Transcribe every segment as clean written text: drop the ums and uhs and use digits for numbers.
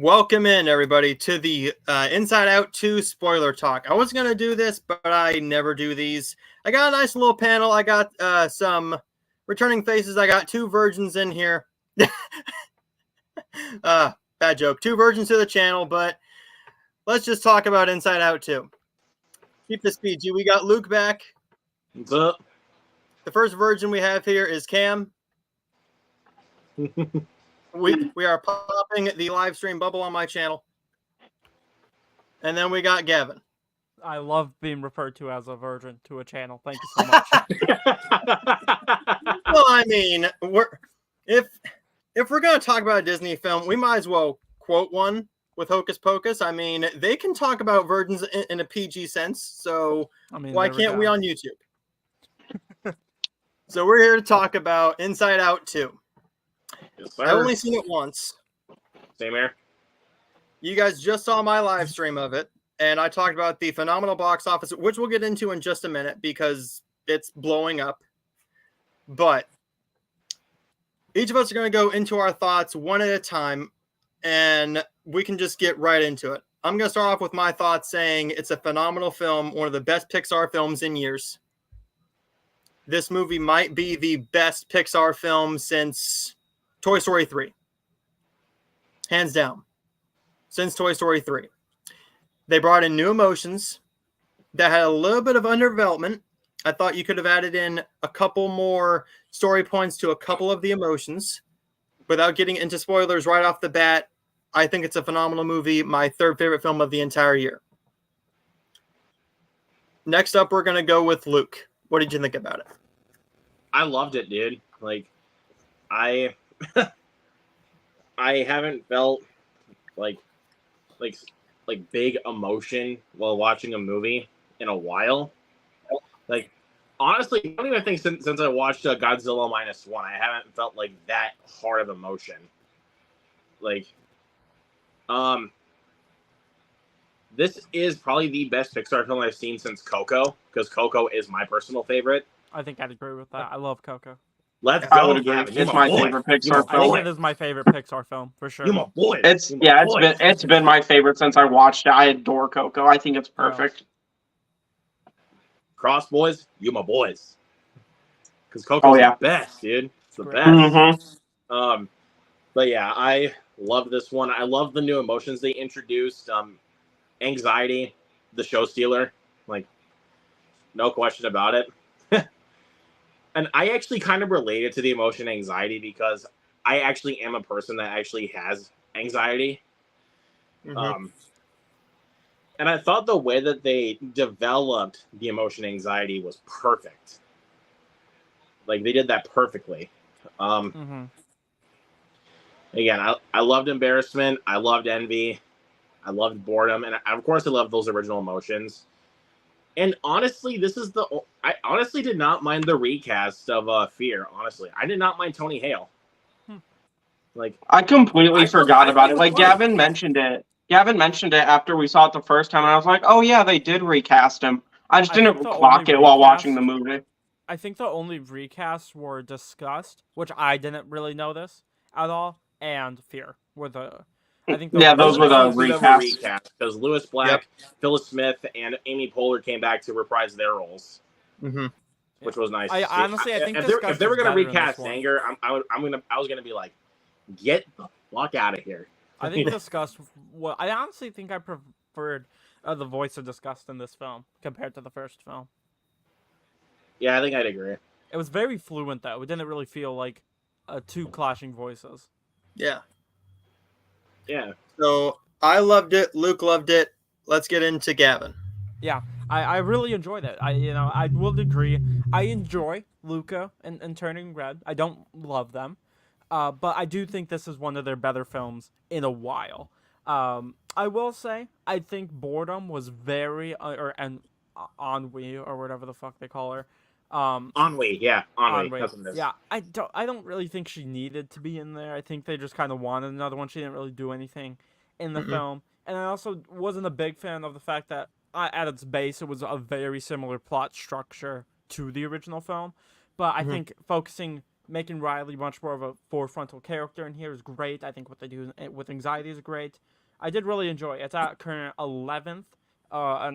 Welcome in, everybody, to the Inside Out 2 spoiler talk. I was going to do this, but I never do these. I got a nice little panel. I got some returning faces. I got two virgins in here. Bad joke. Two virgins to the channel, but let's just talk about Inside Out 2. Keep this PG. We got Luke back. What's up? The first virgin we have here is Cam. We are popping the live stream bubble on my channel. And then we got Gavin. I love being referred to as a virgin to a channel. Thank you so much. Well, I mean, if we're going to talk about a Disney film, we might as well quote one with Hocus Pocus. I mean, they can talk about virgins in a PG sense, so why can't we on YouTube? So we're here to talk about Inside Out 2. Yes, I've only seen it once. Same here. You guys just saw my live stream of it, and I talked about the phenomenal box office, which we'll get into in just a minute because it's blowing up. But each of us are going to go into our thoughts one at a time, and we can just get right into it. I'm going to start off with my thoughts saying it's a phenomenal film, one of the best Pixar films in years. This movie might be the best Pixar film since Toy Story 3. Hands down. Since Toy Story 3. They brought in new emotions that had a little bit of underdevelopment. I thought you could have added in a couple more story points to a couple of the emotions. Without getting into spoilers right off the bat, I think it's a phenomenal movie. My third favorite film of the entire year. Next up, we're going to go with Luke. What did you think about it? I loved it, dude. Like, I haven't felt like big emotion while watching a movie in a while. Like, honestly, I don't even think since I watched Godzilla -1, I haven't felt like that hard of emotion. Like, this is probably the best Pixar film I've seen since Coco, because Coco is my personal favorite. I think I'd agree with that. I love Coco. Let's I go. would agree. It's my favorite Pixar I think film. it is my favorite Pixar film for sure. You my boy. It's been my favorite since I watched it. I adore Coco. I think it's perfect. Cross boys, you my boys. Because Coco's the best, dude. It's the best. Mm-hmm. But yeah, I love this one. I love the new emotions they introduced. Anxiety, the show stealer, like, no question about it. And I actually kind of related to the emotion anxiety because I actually am a person that actually has anxiety. Mm-hmm. And I thought the way that they developed the emotion anxiety was perfect. Like, they did that perfectly. Again, I loved embarrassment. I loved envy. I loved boredom. And of course, I loved those original emotions. And honestly, I honestly did not mind the recast of Fear. Honestly, I did not mind Tony Hale. Like, I completely forgot about it. Like, Gavin mentioned it. Gavin mentioned it after we saw it the first time, and I was like, "Oh yeah, they did recast him." I just didn't clock it while watching the movie. I think the only recasts were discussed, which I didn't really know this at all, and Fear were the. I think those were the recasts. Because Lewis Black, Phyllis Smith, and Amy Poehler came back to reprise their roles, which was nice. I honestly, I think if they were going to recast Anger, I was gonna be like, get the fuck out of here. I think Disgust. Well, I honestly think I preferred the voice of Disgust in this film compared to the first film. Yeah, I think I'd agree. It was very fluent though. It didn't really feel like two clashing voices. Yeah. Yeah. So I loved it. Luke loved it. Let's get into Gavin. Yeah, I really enjoyed it. I will agree. I enjoy Luca and Turning Red. I don't love them, but I do think this is one of their better films in a while. I will say I think Boredom was very Ennui or whatever the fuck they call her. Ennui, yeah, Ennui. Yeah, I don't really think she needed to be in there. I think they just kind of wanted another one. She didn't really do anything in the film, and I also wasn't a big fan of the fact that at its base it was a very similar plot structure to the original film. But I think focusing making Riley much more of a forefrontal character in here is great. I think what they do with Anxiety is great. I did really enjoy it. It's at current 11th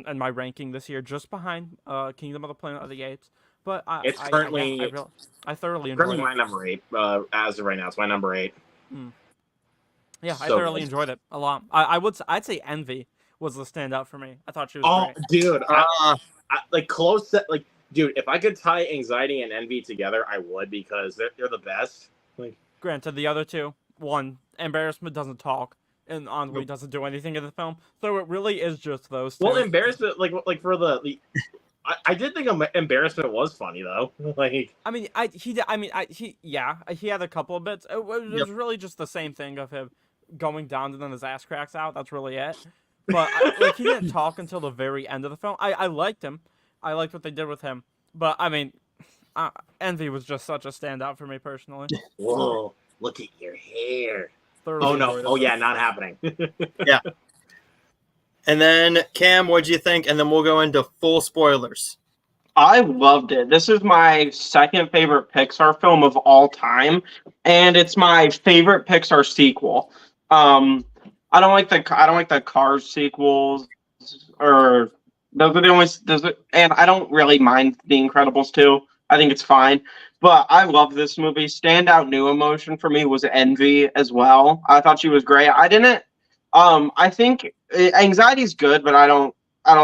in my ranking this year, just behind Kingdom of the Planet of the Apes. But It's currently I thoroughly currently enjoyed my it. number 8. As of right now, it's my number 8. Yeah, I So thoroughly good. enjoyed it a lot. I'd say Envy was the standout for me. I thought she was Oh, great. dude, Uh, like close set. Like, dude, if I could tie Anxiety and Envy together, I would, because they're the best. Like, Granted, the other two, one, Embarrassment doesn't talk, and Ennui Nope. doesn't do anything in the film, so it really is just those two. well, Embarrassment, like for the I did think Embarrassment was funny though. Like, he had a couple of bits. It was Yep. really just the same thing of him going down and then his ass cracks out. That's really it. But he didn't talk until the very end of the film. I liked him. I liked what they did with him. But I mean, Envy was just such a standout for me personally. whoa, look at your hair. Thoroughly Oh no, enjoyed it. oh yeah, not happening. and then Cam, what'd you think? And then we'll go into full spoilers. I loved it. This is my second favorite Pixar film of all time, and it's my favorite Pixar sequel. I don't like the Cars sequels, or those are the only and I don't really mind The Incredibles 2. I think it's fine, but I love this movie. Standout new emotion for me was Envy as well. I thought she was great. I didn't. I think Anxiety's good, but I don't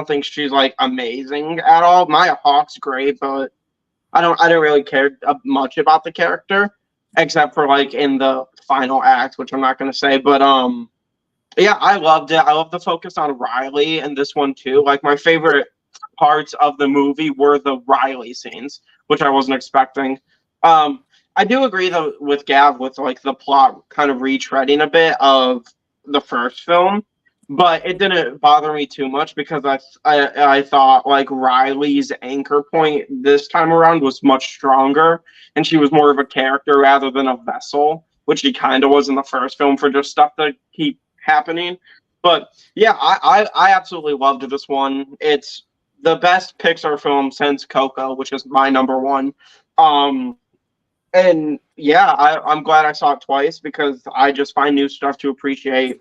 think she's like amazing at all. Maya Hawke's great, but I don't really care much about the character, except for like in the final act, which I'm not going to say. But yeah, I loved it. I love the focus on Riley in this one too. Like, my favorite parts of the movie were the Riley scenes, which I wasn't expecting. I do agree though with Gav with like the plot kind of retreading a bit of the first film, but it didn't bother me too much because I thought like Riley's anchor point this time around was much stronger, and she was more of a character rather than a vessel, which she kind of was in the first film for just stuff to keep happening. But yeah, I absolutely loved this one. It's the best Pixar film since Coco, which is my number one. And yeah, I'm glad I saw it twice because I just find new stuff to appreciate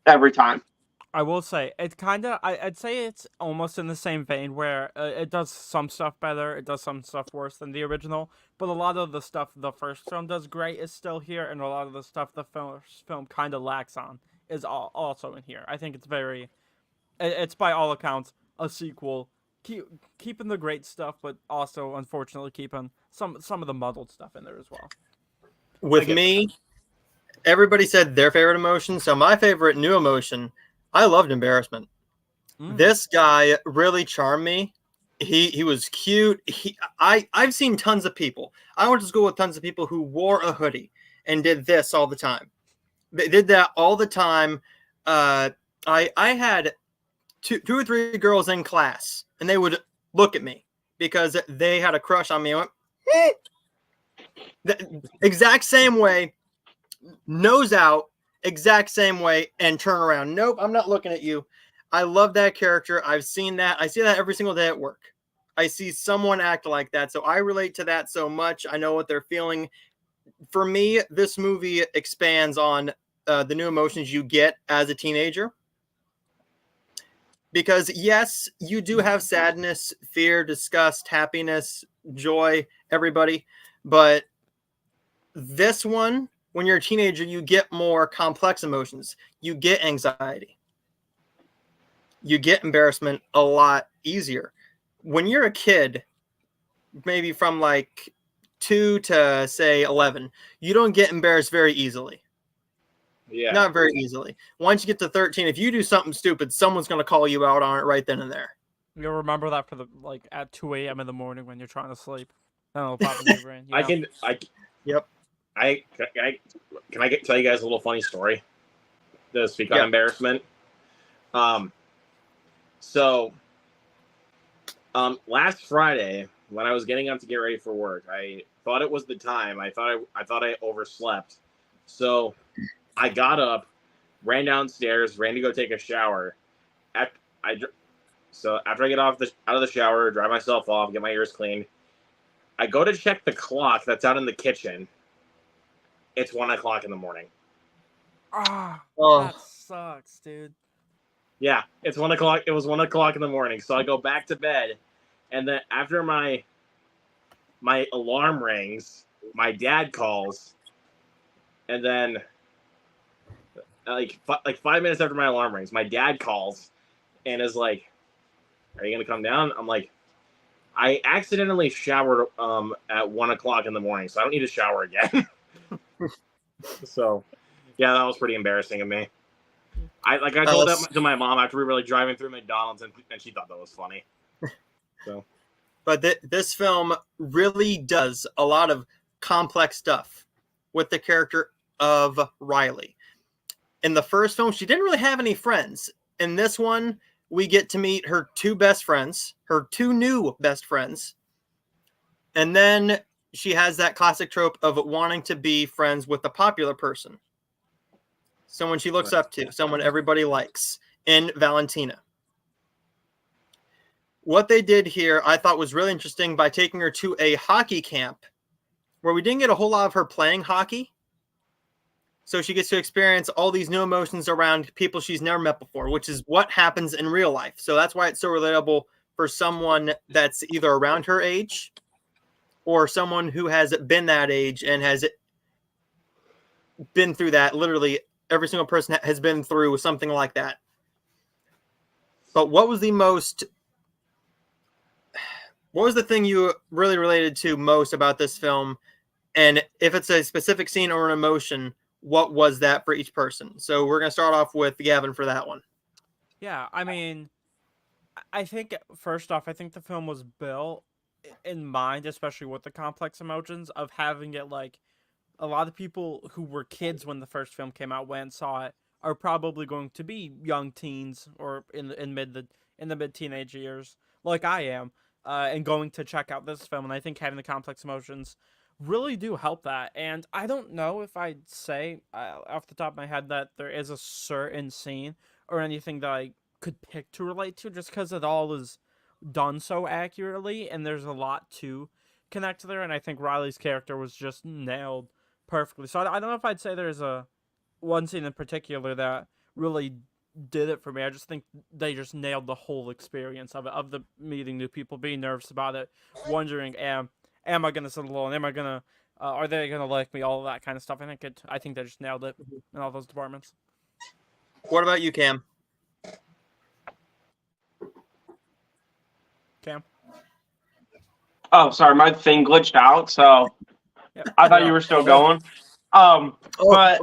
every time. I will say it's I'd say it's almost in the same vein where it does some stuff better, it does some stuff worse than the original, but a lot of the stuff the first film does great is still here, and a lot of the stuff the first film kind of lacks on is also in here. I think it's by all accounts a sequel, keeping the great stuff, but also unfortunately keeping some of the muddled stuff in there as well. With me, everybody said their favorite emotion, so my favorite new emotion, I loved Embarrassment. This guy really charmed me. He was cute. I've seen tons of people. I went to school with tons of people who wore a hoodie and did this all the time. They did that all the time. I had two or three girls in class, and they would look at me because they had a crush on me. I went, the exact same way, nose out, exact same way, and turn around. Nope, I'm not looking at you. I love that character. I've seen that. I see that every single day at work. I see someone act like that, so I relate to that so much. I know what they're feeling. For me, this movie expands on the new emotions you get as a teenager. Because yes, you do have sadness, fear, disgust, happiness, joy, everybody. But this one, when you're a teenager, you get more complex emotions. You get anxiety. You get embarrassment a lot easier. When you're a kid, maybe from like 2 to say 11, you don't get embarrassed very easily. Yeah. Not very easily. Once you get to 13, if you do something stupid, someone's going to call you out on it right then and there. You'll remember that for at 2 a.m. in the morning when you're trying to sleep. That'll pop in your brain. I can tell you guys a little funny story to speak on embarrassment. Last Friday when I was getting up to get ready for work, I thought it was the time. I thought I overslept. So I got up, ran downstairs, ran to go take a shower. So after I get out of the shower, dry myself off, get my ears cleaned, I go to check the clock that's out in the kitchen. It's 1 o'clock in the morning. Ah, Oh. that sucks, dude. Yeah, it's 1 o'clock. It was 1 o'clock in the morning. So I go back to bed, and then after my alarm rings, my dad calls, and then like 5 minutes after my alarm rings, my dad calls and is like, "Are you gonna come down?" I'm like, "I accidentally showered at 1 o'clock in the morning, so I don't need to shower again." So, yeah, that was pretty embarrassing of me. I told that to my mom after we were like driving through McDonald's, and she thought that was funny. So, but this film really does a lot of complex stuff with the character of Riley. In the first film, she didn't really have any friends. In this one, we get to meet her two best friends, her two new best friends. And then she has that classic trope of wanting to be friends with a popular person. Someone she looks up to, someone everybody likes, in Valentina. What they did here, I thought was really interesting by taking her to a hockey camp where we didn't get a whole lot of her playing hockey. So she gets to experience all these new emotions around people she's never met before, which is what happens in real life. So that's why it's so relatable for someone that's either around her age or someone who has been that age and has been through that. Literally every single person has been through something like that. But what was the thing you really related to most about this film? And if it's a specific scene or an emotion, what was that for each person? So we're going to start off with Gavin for that one. Yeah, I mean, I think first off, I think the film was built in mind, especially with the complex emotions of having it like a lot of people who were kids when the first film came out went and saw it are probably going to be young teens or in the mid teenage years, like I am, and going to check out this film. And I think having the complex emotions really do help that. And I don't know if I'd say off the top of my head that there is a certain scene or anything that I could pick to relate to, just because it all is done so accurately and there's a lot to connect to there. And I think Riley's character was just nailed perfectly. So I don't know if I'd say there's a one scene in particular that really did it for me. I just think they just nailed the whole experience of it, of the meeting new people, being nervous about it, wondering, am I gonna sit alone? Am I gonna are they gonna like me? All of that kind of stuff. I think they just nailed it in all those departments. What about you, Cam? Cam? Oh, sorry, my thing glitched out, so Yep. I thought you were still going. But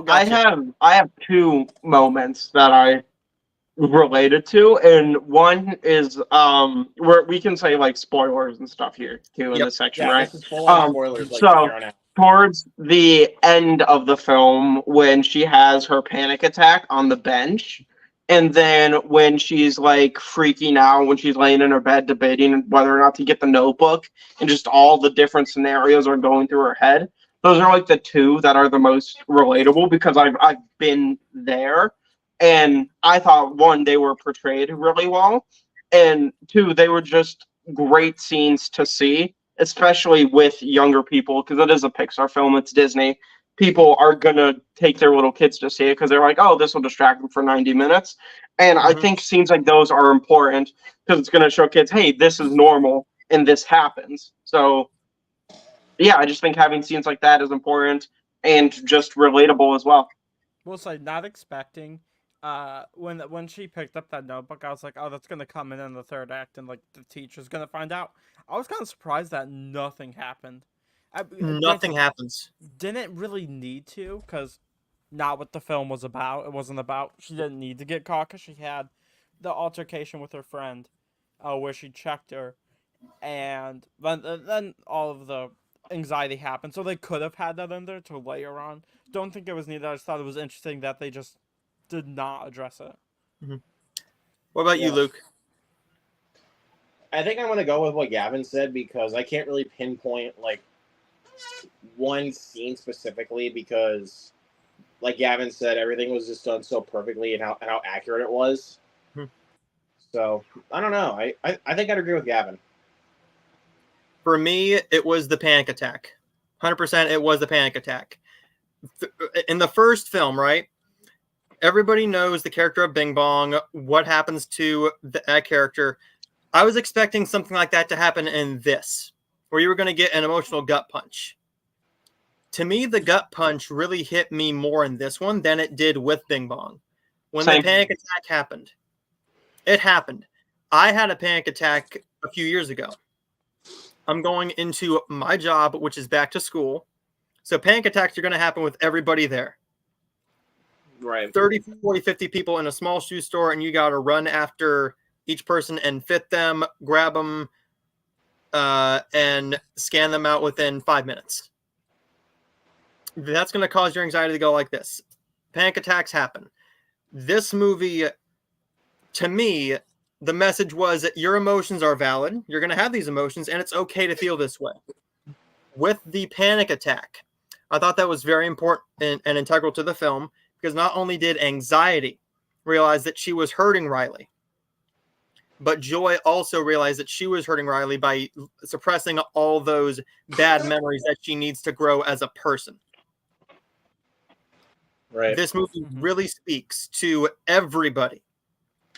Gotcha. I have two moments that I related to, and one is where we can say like spoilers and stuff here too in Yep. this section, yeah, right? this is full on spoilers. Like, from So here on out. towards the end of the film, when she has her panic attack on the bench, and then when she's like freaking out when she's laying in her bed debating whether or not to get the notebook, and just all the different scenarios are going through her head. Those are like the two that are the most relatable because I've been there, and I thought one, they were portrayed really well, and two, they were just great scenes to see, especially with younger people, because it is a Pixar film, it's Disney. People are gonna take their little kids to see it because they're like, oh, this will distract them for 90 minutes. And I think scenes like those are important because it's gonna show kids, hey, this is normal and this happens. So yeah, I just think having scenes like that is important and just relatable as well. We'll say not expecting. When she picked up that notebook, I was like, oh, that's gonna come in the third act, and like the teacher's gonna find out. I was kind of surprised that nothing happened. Nothing happens. Didn't really need to, because not what the film was about. It wasn't about. She didn't need to get caught because she had the altercation with her friend, where she checked her, and then all of the anxiety happened. So they could have had that in there to layer on. Don't think it was needed. I just thought it was interesting that they just did not address it. What about you, Luke? I think I'm gonna go with what Gavin said because I can't really pinpoint like one scene specifically because, like Gavin said, everything was just done so perfectly and how accurate it was. So I don't know. I think I'd agree with Gavin. For me, it was the panic attack. 100% it was the panic attack. In the first film, right? Everybody knows the character of Bing Bong, what happens to that character. I was expecting something like that to happen in this, where you were going to get an emotional gut punch. To me, the gut punch really hit me more in this one than it did with Bing Bong. When Same. the panic attack happened, it happened. I had a panic attack a few years ago. I'm going into my job, which is back to school. So panic attacks are going to happen with everybody there. Right. 30, 40, 50 people in a small shoe store, and you got to run after each person and fit them, grab them, and scan them out within 5 minutes. That's going to cause your anxiety to go like this. Panic attacks happen. This movie, to me, the message was that your emotions are valid. You're going to have these emotions, and it's okay to feel this way. With the panic attack, I thought that was very important and integral to the film, because not only did anxiety realize that she was hurting Riley, but Joy also realized that she was hurting Riley by suppressing all those bad memories that she needs to grow as a person. Right. This movie really speaks to everybody.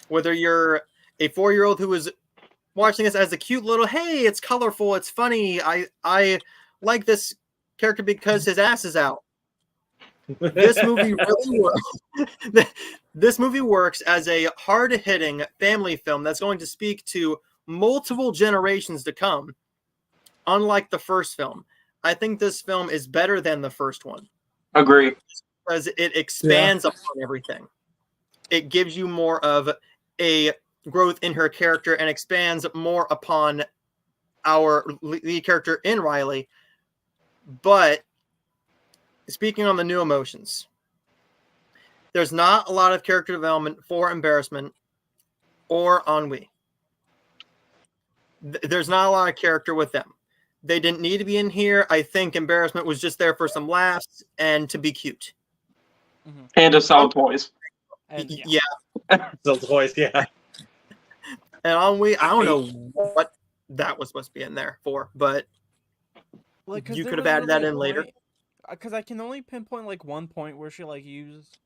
Whether you're a 4-year-old who is watching this as a cute little, hey, it's colorful, it's funny, I like this character because his ass is out. This movie really works. This movie works as a hard-hitting family film that's going to speak to multiple generations to come, unlike the first film. I think this film is better than the first one. Agree. Because it expands upon everything. It gives you more of a growth in her character and expands more upon our lead character in Riley. But speaking on the new emotions, there's not a lot of character development for Embarrassment or Ennui. There's not a lot of character with them. They didn't need to be in here. I think Embarrassment was just there for some laughs and to be cute. And to sell toys. And, Yeah. So toys, yeah. And Ennui, I don't know what that was supposed to be in there for, but Like, you could have added that in later. Because I can only pinpoint like one point where she like used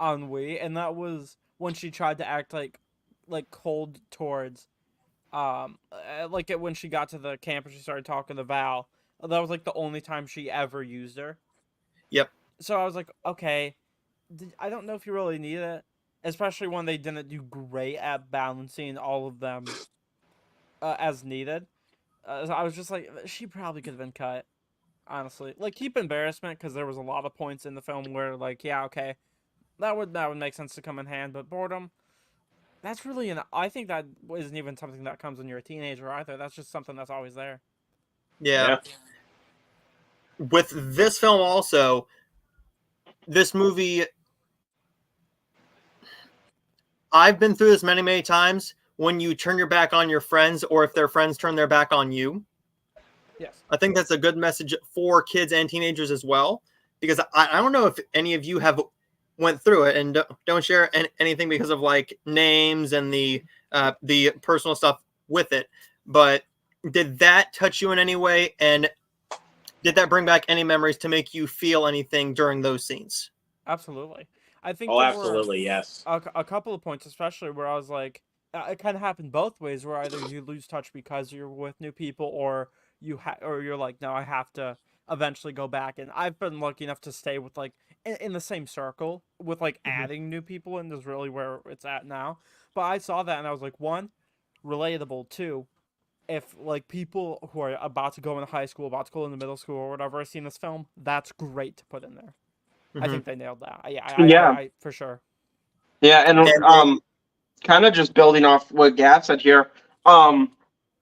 Ennui, and that was when she tried to act like cold towards, when she got to the camp and she started talking to Val. That was like the only time she ever used her. Yep. So I was like, okay, I don't know if you really need it, especially when they didn't do great at balancing all of them as needed. So I was just like, she probably could have been cut. Honestly, like, keep Embarrassment, because there was a lot of points in the film where, like, yeah, okay, that would make sense to come in hand, but Boredom, that's really I think that isn't even something that comes when you're a teenager either. That's just something that's always there. Yeah. With this film also, this movie, I've been through this many, many times. When you turn your back on your friends, or if their friends turn their back on you. Yes. I think that's a good message for kids and teenagers as well, because I don't know if any of you have went through it, and don't share anything because of like names and the personal stuff with it. But did that touch you in any way, and did that bring back any memories to make you feel anything during those scenes? Absolutely. I think. Oh, there absolutely, were yes. a couple of points, especially where I was like, it kind of happened both ways, where either you lose touch because you're with new people, or you're like, no, I have to eventually go back. And I've been lucky enough to stay with like in the same circle with like adding new people, and is really where it's at now. But I saw that and I was like, one, relatable. Two, if like people who are about to go into high school, about to go into middle school or whatever, are seeing this film, that's great to put in there. I think they nailed that. I for sure. Yeah, and kind of just building off what Gav said here.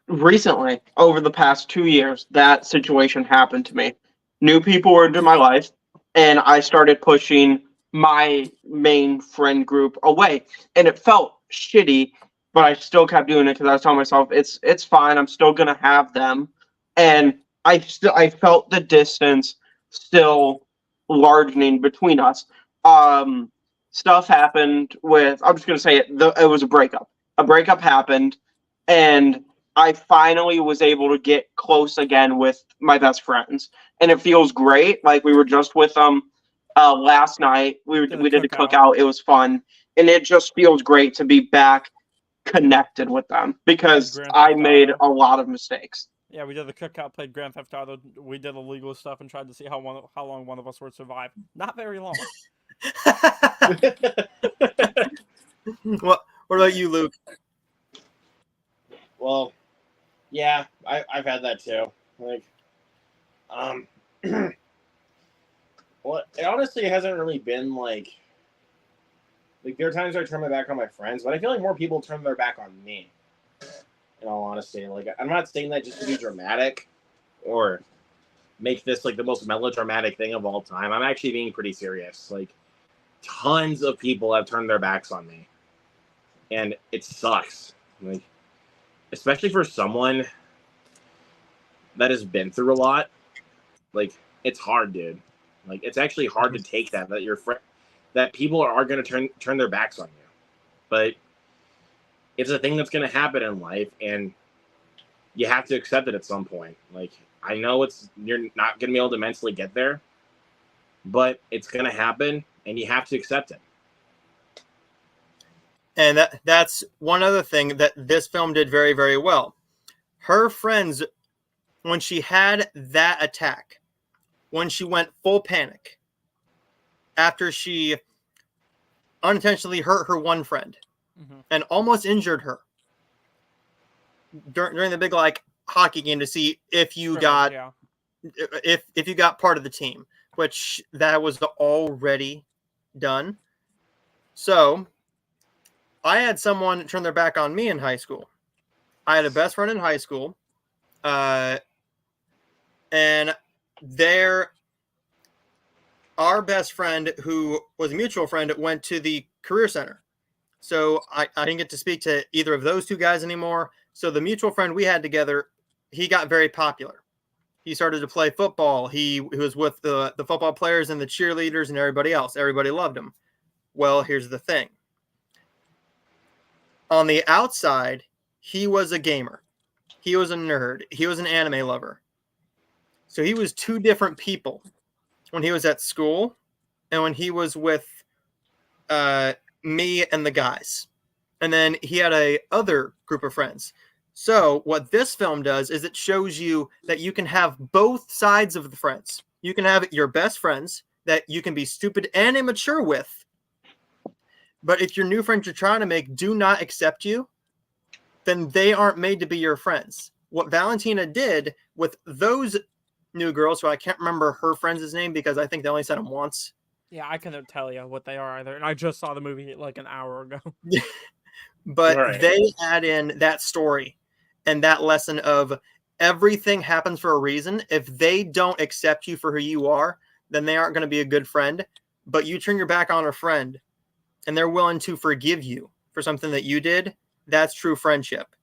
Recently, over the past 2 years, that situation happened to me. New people were into my life, and I started pushing my main friend group away, and it felt shitty, but I still kept doing it because I was telling myself it's fine. I'm still gonna have them, and I felt the distance still largening between us. Stuff happened with. I'm just gonna say it. It was a breakup. A breakup happened, and I finally was able to get close again with my best friends, and it feels great. Like we were just with them last night. We did a cookout. It was fun, and it just feels great to be back connected with them because Grand I Theft made Auto. a lot of mistakes. Yeah, we did the cookout, played Grand Theft Auto. We did illegal stuff and tried to see how long one of us would survive. Not very long. What about you, Luke? Well, yeah, I've had that too. Like, well, it honestly hasn't really been like there are times I turn my back on my friends, but I feel like more people turn their back on me. In all honesty, like I'm not saying that just to be dramatic or make this like the most melodramatic thing of all time. I'm actually being pretty serious. Like, tons of people have turned their backs on me, and it sucks. Like, especially for someone that has been through a lot. Like, it's hard, dude. Like, it's actually hard to take that your friend, that people are going to turn their backs on you. But it's a thing that's going to happen in life, and you have to accept it at some point. Like, I know you're not going to be able to mentally get there, but it's going to happen, and you have to accept it. And that's one other thing that this film did very, very well. Her friends, when she had that attack, when she went full panic, after she unintentionally hurt her one friend and almost injured her during the big like hockey game to see if you got if you got part of the team, which that was already done. So I had someone turn their back on me in high school. I had a best friend in high school, and our best friend, who was a mutual friend, went to the career center. So I didn't get to speak to either of those two guys anymore. So the mutual friend we had together, he got very popular. He started to play football. He was with the football players and the cheerleaders and everybody else. Everybody loved him. Well, here's the thing. On the outside, he was a gamer. He was a nerd. He was an anime lover. So he was two different people when he was at school and when he was with me and the guys. And then he had a other group of friends. So what this film does is it shows you that you can have both sides of the friends. You can have your best friends that you can be stupid and immature with. But if your new friends you're trying to make do not accept you, then they aren't made to be your friends. What Valentina did with those new girls, who I can't remember her friend's name because I think they only said them once. Yeah, I couldn't tell you what they are either. And I just saw the movie like an hour ago. But they add in that story and that lesson of everything happens for a reason. If they don't accept you for who you are, then they aren't going to be a good friend. But you turn your back on a friend and they're willing to forgive you for something that you did, that's true friendship.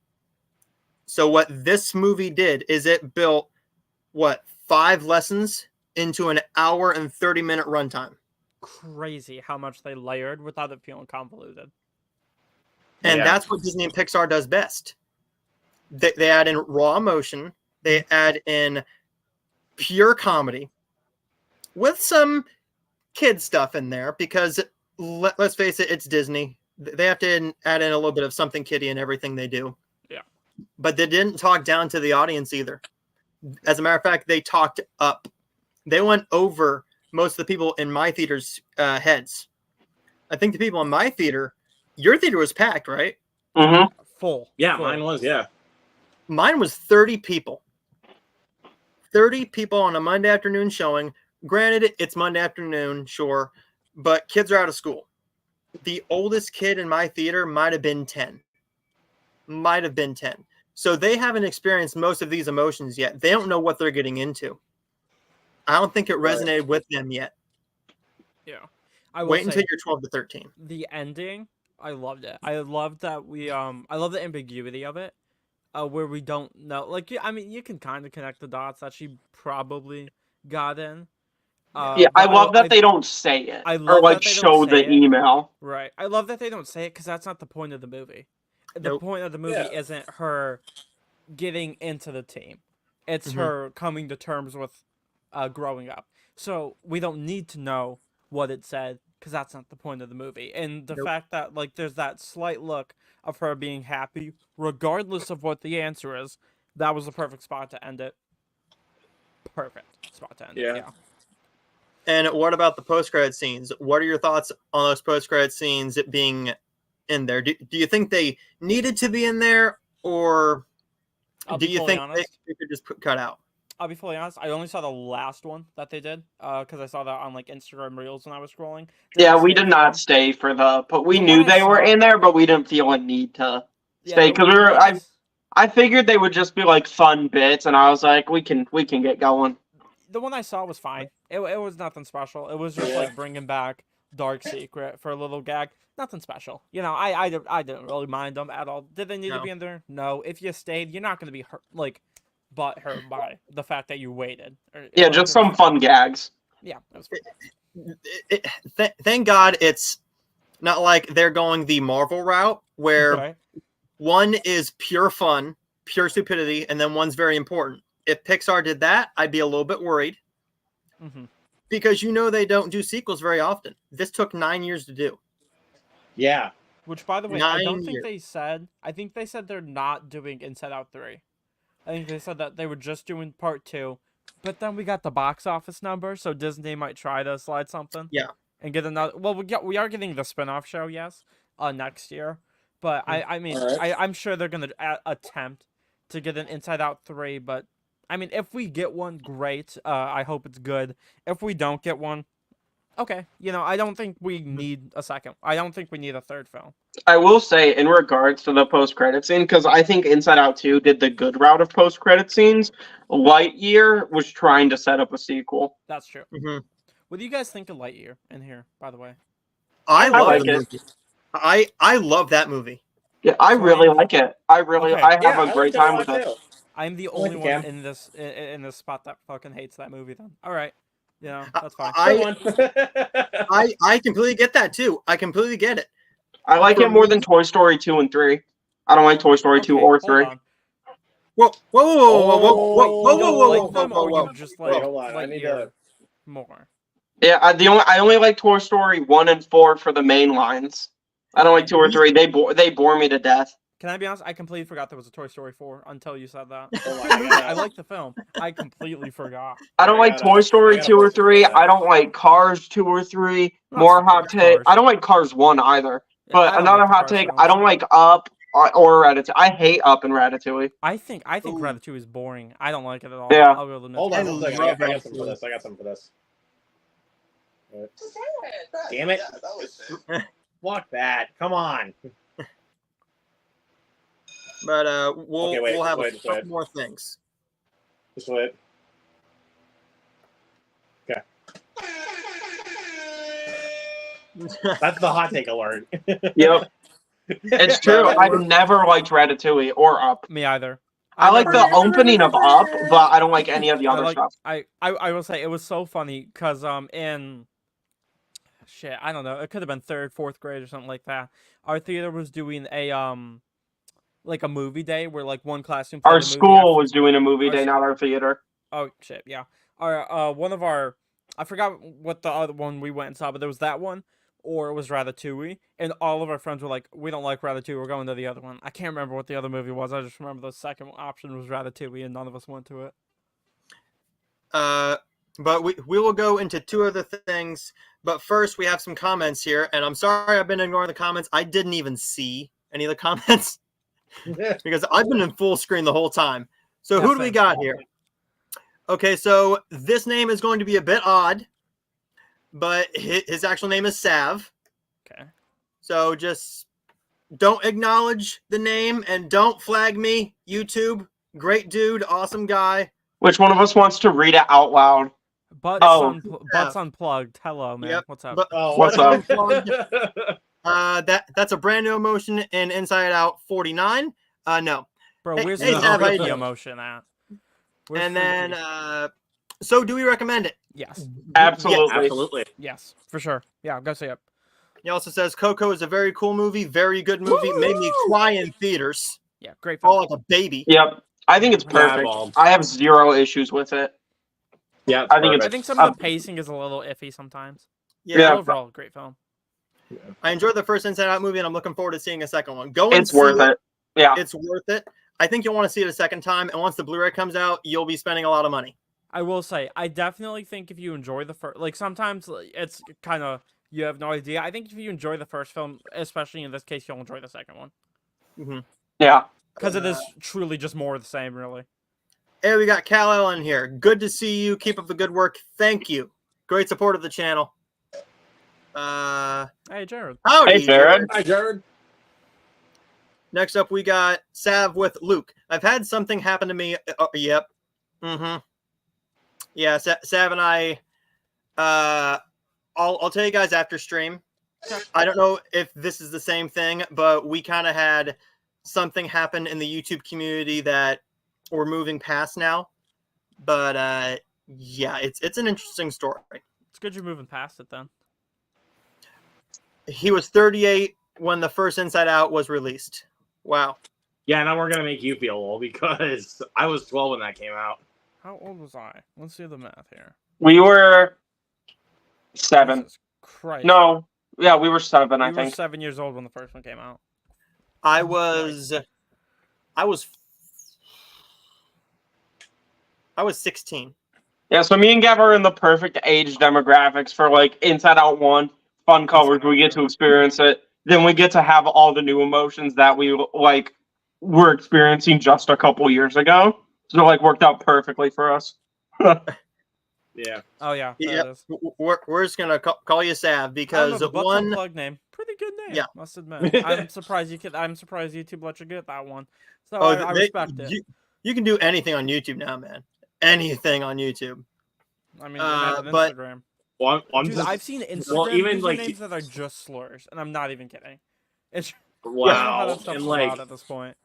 So what this movie did is it built, 5 lessons into an hour and 30-minute runtime. Crazy how much they layered without it feeling convoluted. And that's what Disney and Pixar does best. They add in raw emotion. They add in pure comedy with some kid stuff in there because let's face it, it's Disney. They have to add in a little bit of something kiddie in everything they do. Yeah. But they didn't talk down to the audience either. As a matter of fact, they talked up. They went over most of the people in my theater's heads. I think the people in my theater, your theater was packed, right? Mm-hmm. Full. Yeah, full. mine was, yeah. Mine was 30 people. 30 people on a Monday afternoon showing. Granted, it's Monday afternoon, sure, but kids are out of school. The oldest kid in my theater might have been 10. Might have been 10. So they haven't experienced most of these emotions yet. They don't know what they're getting into. I don't think it resonated with them yet. Yeah. I will Wait say, until you're 12 to 13. the ending, I loved it. I loved that I love the ambiguity of it, where we don't know. Like, I mean, you can kind of connect the dots that she probably got in. Yeah, I love that they don't say it I or love like that they show don't say the it. email. Right. I love that they don't say it because that's not the point of the movie. The Nope. point of the movie Yeah. isn't her getting into the team. It's Mhm. her coming to terms with growing up. So we don't need to know what it said because that's not the point of the movie. And the Nope. fact that like there's that slight look of her being happy, regardless of what the answer is, that was the perfect spot to end it. Perfect spot to end it. Yeah. Yeah. And what about the post-credit scenes? What are your thoughts on those post-credit scenes it being in there? Do you think they needed to be in there, or I'll do be you fully think honest. they could just cut out? I'll be fully honest. I only saw the last one that they did because I saw that on like Instagram Reels when I was scrolling. Yeah, Didn't we stay did for not them. stay for but we The knew one I they were saw- in there, but we didn't feel a need to stay because the one I figured they would just be like fun bits, and I was like, we can get going. the one I saw was fine. It was nothing special. It was just Yeah. like bringing back Dark Secret for a little gag. Nothing special. You know, I didn't really mind them at all. Did they need to No. be in there? No. If you stayed, you're not going to be hurt, like butthurt by the fact that you waited. Yeah, Like, just it was- some fun gags. Yeah, it was fine. Thank God it's not like they're going the Marvel route where Right? one is pure fun, pure stupidity, and then one's very important. If Pixar did that, I'd be a little bit worried hmm because they don't do sequels very often. This took 9 years to do. Yeah. Which, by the way, I don't 9 think years. they said. I think they said they're not doing Inside Out 3. I think they said that they were just doing part 2. But then we got the box office number, so Disney might try to slide something. Yeah. And get another. Well, we are getting the spin-off show, yes, next year. But I mean, Alright. I'm sure they're gonna attempt to get an Inside Out 3. But I mean, if we get one, great. I hope it's good. If we don't get one, okay. I don't think we need a second. I don't think we need a third film. I will say, in regards to the post-credit scene, because I think Inside Out 2 did the good route of post-credit scenes, Lightyear was trying to set up a sequel. That's true. Mhm. What do you guys think of Lightyear in here, by the way? I love like the it. movie. I love that movie. Yeah, I So really I- like it. Okay. I have Yeah, a great time with it. I'm the like only it, one Cam. in this spot that fucking hates that movie. Then, all right, that's fine. I completely get that too. I completely get it. I like For it more me- than Toy Story 2 and 3. I don't like Toy Story 2 Okay, or hold 3. on. Whoa, whoa, whoa, whoa, whoa, whoa, whoa, whoa, You don't whoa, like whoa, them, whoa, or whoa. you just Wait, like hold on. I need Lightyear to. more? Yeah, I only like Toy Story 1 and 4 for the main lines. I don't like 2 or 3. They bore me to death. Can I be honest? I completely forgot there was a Toy Story 4 until you said that. Hold on, I gotta- I like the film. I completely forgot. I don't I like gotta- Toy Story I gotta 2 or post it 3. for that. I don't like Cars 2 or 3. Not More so hot much take. Cars. I don't like Cars 1 either. I But don't another like the hot Cars take, films. I don't like Up or Ratatouille. I hate Up and Ratatouille. I think Ooh. Ratatouille is boring. I don't like it at all. Yeah. I'll go to Hold on, I one second. love I got something for this. Damn it. Fuck that. Come on. But we'll Okay, wait, we'll have wait, a couple wait. more things. Just wait. Okay. That's the hot take alert. Yep. It's true. I've never liked Ratatouille or Up. Me either. I like the never- opening of Up, but I don't like any of the I other like- stuff. I will say it was so funny because in shit, I don't know, it could have been 3rd, 4th grade or something like that. Our theater was doing a like a movie day where like one classroom played Our a movie school was doing a movie Our day, s- not our theater. Oh shit, yeah. Our one of our I forgot what the other one we went and saw, but there was that one or it was Ratatouille, and all of our friends were like, "We don't like Ratatouille. We're going to the other one." I can't remember what the other movie was. I just remember the second option was Ratatouille, and none of us went to it. But we will go into 2 other things. But first, we have some comments here, and I'm sorry I've been ignoring the comments. I didn't even see any of the comments because I've been in full screen the whole time. So Yeah, who do we same. got here? Okay, so this name is going to be a bit odd, but his actual name is Sav. Okay. So just don't acknowledge the name and don't flag me, YouTube. Great dude, awesome guy. Which one of us wants to read it out loud? Butts, Oh. Butts Unplugged. Hello, man. Yep, What's up? But Oh, What's up? that's a brand new emotion in Inside Out 49. No. Bro, Hey- where's hey, the Sav, how you freaky doing? emotion at? Where's And then freaky? so do we recommend it? Yes. Absolutely. Absolutely. Yes, for sure. Yeah, go see it. He also says Coco is a very cool movie, very good movie, made me cry in theaters. Yeah, great All film. like a baby. Yep. I think it's Yeah, perfect. well. I have zero issues with it. Yeah, I think I it's- think some of the pacing is a little iffy sometimes. Yeah. Overall, great film. I enjoyed the first Inside Out movie, and I'm looking forward to seeing a second one. Go and It's see worth it. Yeah. It's worth it. I think you'll want to see it a second time, and once the Blu-ray comes out, you'll be spending a lot of money. I will say, I definitely think if you enjoy the first, like sometimes it's kind of you have no idea. I think if you enjoy the first film, especially in this case, you'll enjoy the second one Yeah. because it is truly just more of the same, really. Hey, we got Kal-El in here. Good to see you. Keep up the good work. Thank you. Great support of the channel. Hey, Jared. Howdy, Hey, Jared. Hi, Jared. Next up, we got Sav with Luke. I've had something happen to me. Yep. Yeah, Sav and I. I'll tell you guys after stream. I don't know if this is the same thing, but we kind of had something happen in the YouTube community that we're moving past now. But yeah, it's an interesting story. It's good you're moving past it then. He was 38 when the first Inside Out was released. Wow. Yeah, now we're gonna make you feel old because I was 12 when that came out. How old was I? Let's do the math here. We were 7. Jesus Christ. No. Yeah, we were 7, I we were think. 7 years old when the first one came out. I was 16. Yeah, so me and Gav are in the perfect age demographics for like Inside Out 1. Fun colors. We get to experience it. Then we get to have all the new emotions that we like were experiencing just a couple years ago. So like worked out perfectly for us. Yeah. Oh yeah, there Yeah, it is. we're just gonna call you Sav I don't know, because the Butts one. Unplugged name, pretty good name. Yeah. Must admit. I'm surprised YouTube let you get that one. So Oh, I respect it. You can do anything on YouTube now, man. Anything on YouTube. I mean, imagine but- Instagram. Well, I'm Dude, just I've seen Instagram well, even like usernames that are just slurs, and I'm not even kidding. It's I don't know how wow, that stuff's and allowed like at this point.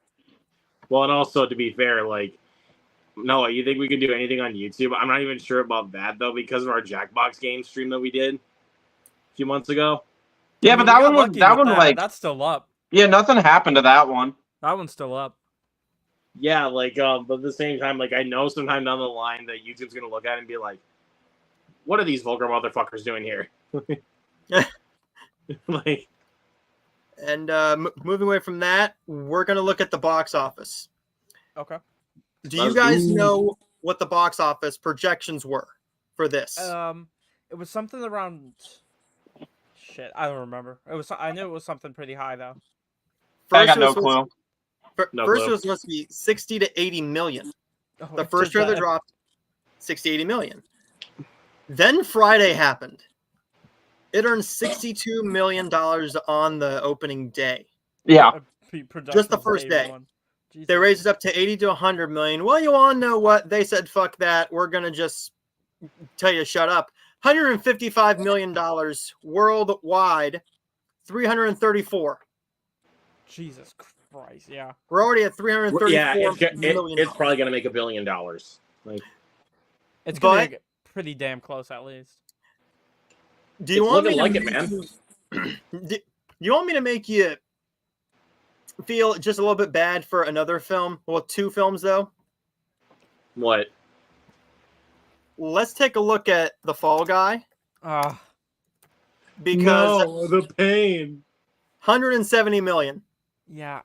well, and also to be fair, like Noah, you think we can do anything on YouTube? I'm not even sure about that though because of our Jackbox game stream that we did a few months ago. Yeah, I mean, but that we got one was lucky that with one that. like That's still up. yeah, nothing happened to that one. That one's still up. Yeah, like but at the same time, like I know sometime down the line that YouTube's gonna look at it and be like, "What are these vulgar motherfuckers doing here?" Like, And moving away from that, we're gonna look at the box office. Okay. Do you Let's guys do- know what the box office projections were for this? It was something around. Shit, I don't remember. I knew it was something pretty high though. I got it no was supposed- clue. No first clue. it was supposed to be 60 to 80 million. Oh, The it first did trailer that. dropped 60, 80 million. Then Friday happened. It earned $62 million on the opening day. Yeah. Just the first day. They raised it up to 80 to 100 million. Well, you all know what they said. Fuck that. We're going to just tell you to shut up. $155 million worldwide. 334. Jesus Christ, yeah. We're already at 334 yeah, million. it's probably gonna make $1 billion. Like, It's gonna But- get pretty damn close at least. Do you It's want me looking to like it, make do you want me to make you feel just a little bit bad for another film? Well, 2 films though. what? Let's take a look at The Fall Guy Ah, because the pain. 170 million. yeah.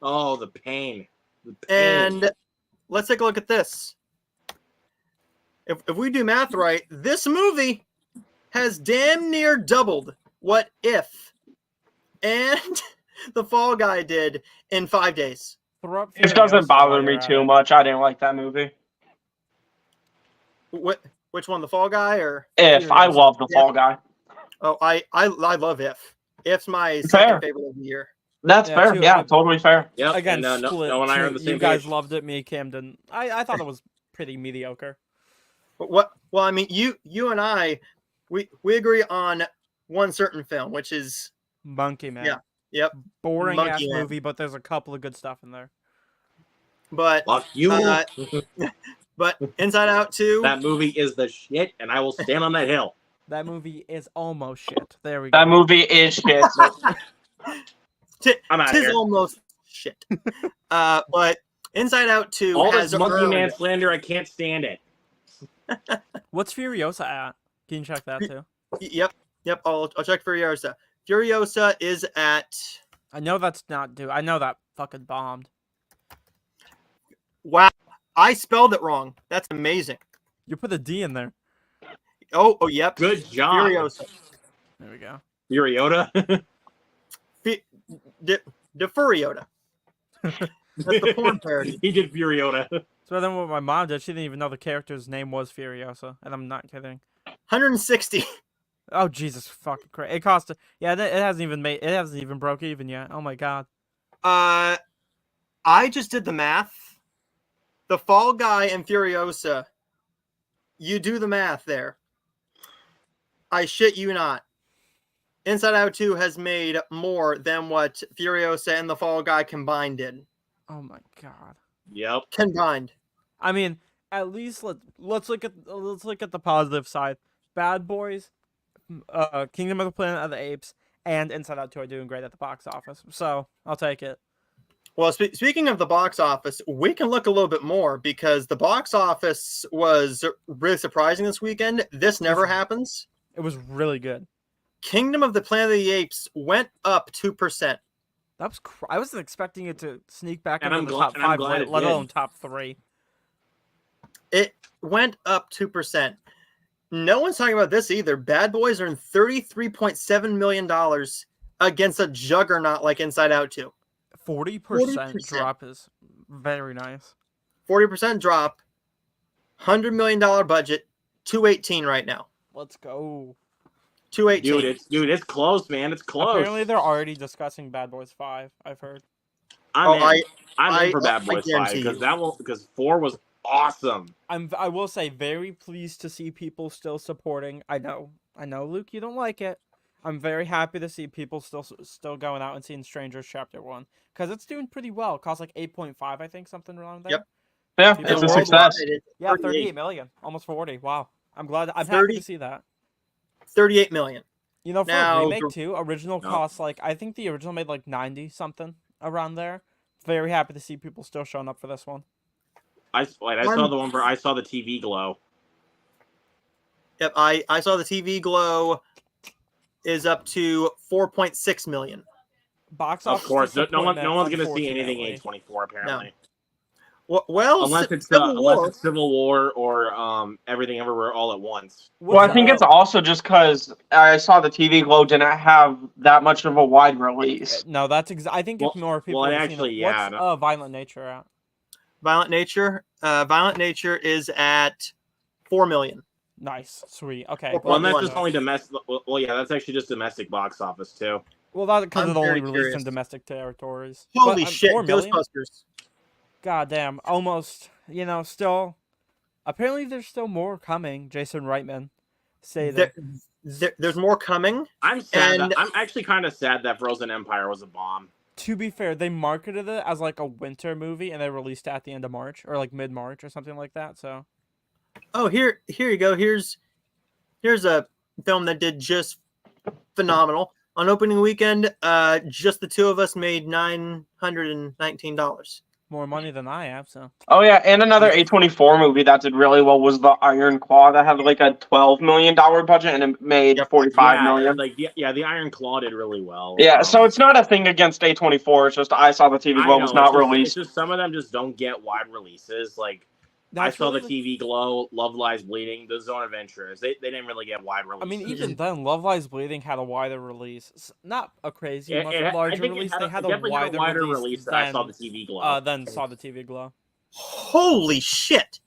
Oh, the pain. The pain. And let's take a look at this. If we do math right, this movie has damn near doubled What If and The Fall Guy did in 5 days. Throw up It Furiosa doesn't bother while me you're at too it. much. I didn't like that movie. Which one, The Fall Guy or? If I Furiosa. love the Yeah. Fall Guy. Oh, I love If. If's my Fair. second favorite of the year. That's Yeah, fair. too, Yeah, I- totally fair. Yep. Again, and, split. no one and I are on the you same guys page. loved it. Me, Cam didn't. I thought it was pretty mediocre. But well, I mean, you and I, we agree on one certain film, which is Monkey Man. Yeah. Yep. Boring ass Monkey Man. movie, but there's a couple of good stuff in there. but Fuck you. but Inside Out 2. That movie is the shit, and I will stand on that hill. That movie is almost shit. There we go. That movie is shit. I'm out of Tis here. almost shit. But Inside Out 2 All has this Monkey Man earned. slander, I can't stand it. What's Furiosa at? Can you check that too? Yep. I'll check Furiosa. Furiosa is at. I know that's not due. I know that fucking bombed. Wow, I spelled it wrong. That's amazing. You put a D in there. Oh, yep. Good job. Furiosa. There we go. Furiota. De Furiota. That's the porn parody. He did Furiota. So then what my mom did, she didn't even know the character's name was Furiosa, and I'm not kidding. 160. Oh Jesus fucking Christ! It cost. Yeah, it hasn't even made. It hasn't even broke even yet. Oh my god. I just did the math. The Fall Guy and Furiosa. You do the math there. I shit you not. Inside Out 2 has made more than what Furiosa and the Fall Guy combined did. Oh my god. Yep. Combined. I mean, at least let's look at the positive side. Bad Boys, Kingdom of the Planet of the Apes, and Inside Out 2 are doing great at the box office. So I'll take it. Well, speaking of the box office, we can look a little bit more because the box office was really surprising this weekend. This never happens. It was really good. Kingdom of the Planet of the Apes went up 2%. That was I wasn't expecting it to sneak back And into I'm the glad- top and I'm 5, glad it let did. alone top 3. It went up 2%. No one's talking about this either. Bad Boys earned $33.7 million against a juggernaut like Inside Out 2. 40% 40%. drop is very nice. 40% drop, $100 million budget, 218 right now. Let's go. 218. It's close, man. It's close. Apparently, they're already discussing Bad Boys 5. I've heard. I'm in I for Bad Boys 5 guarantee because you. because 4 was awesome. I will say very pleased to see people still supporting. I know, Luke, you don't like it. I'm very happy to see people still going out and seeing Strangers Chapter 1 because it's doing pretty well. It costs like 8.5, I think, something around there. Yep. Yeah, People it's a worldwide, success. Yeah, 38 million, almost 40. Wow, I'm happy 30 to see that. 38 million. You know, for Now, a remake too, original No. costs like I think the original made like 90 something around there. Very happy to see people still showing up for this one. I saw the one where I saw the TV glow. Yep, I saw the TV Glow is up to 4.6 million. Box Of office. course, no one's disappointment, gonna see anything unfortunately. A24 apparently, Well, unless it's Civil War or Everything Everywhere All at Once. Well, I think it's also just because I saw the TV Glow didn't have that much of a wide release. No, that's I think if more people. well, have seen actually, it. yeah, What's Violent Nature at? Violent Nature. Violent Nature is at 4 million. Nice, sweet. Okay. Well, Well, and One. that's just only domestic. Well, yeah, that's actually just domestic box office too. Well, that's because I'm it's only very released curious. in domestic territories. Holy But, shit! 4 million? Ghostbusters. God damn, almost. You know, still. Apparently, there's still more coming. Jason Reitman say that. There's more coming. I'm sad. And- I'm actually kind of sad that Frozen Empire was a bomb. To be fair, they marketed it as like a winter movie, and they released it at the end of March or like mid-March or something like that. So Oh, here you go. Here's a film that did just phenomenal. On opening weekend, just the two of us made $919. more money than I have. So Oh yeah, and another A24 movie that did really well was The Iron Claw that had like a $12 million budget and it made Yep. 45 million. The Iron Claw did really well. Yeah, so it's not a thing against A24. It's just I saw the TV Glow was not It's released. just some of them just don't get wide releases. Like that's I saw really the TV Glow, Love Lies Bleeding, The Zone of Interest. They didn't really get wide releases. I mean, even then, Love Lies Bleeding had a wider release. Not a crazy much I larger think release. it They had a definitely wider, release release than I saw the TV Glow. Then saw the TV Glow. Holy shit!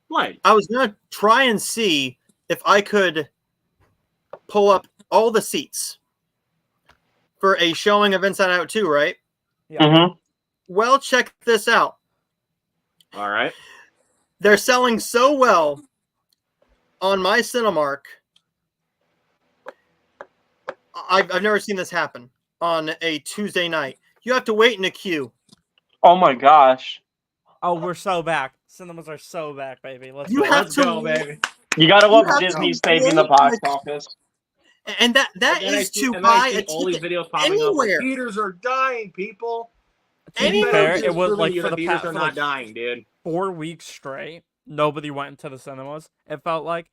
Right. I was gonna try and see if I could pull up all the seats for a showing of Inside Out 2, right? Yeah. Mm-hmm. Well, check this out. All right. They're selling so well on my Cinemark. I've never seen this happen on a Tuesday night. You have to wait in a queue. Oh my gosh. Oh, we're so back. Cinemas are so back, baby. Let's You go. have Let's to go, baby. You gotta love You have Disney to saving the wait box like- office. And that And then I is see- to and then I buy see a all these ticket videos popping up. anywhere. Like, theaters are dying, people. To be Any fair, movie it was Proving like you for the the theaters past are not dying, dude. 4 weeks straight, nobody went into the cinemas. It felt like.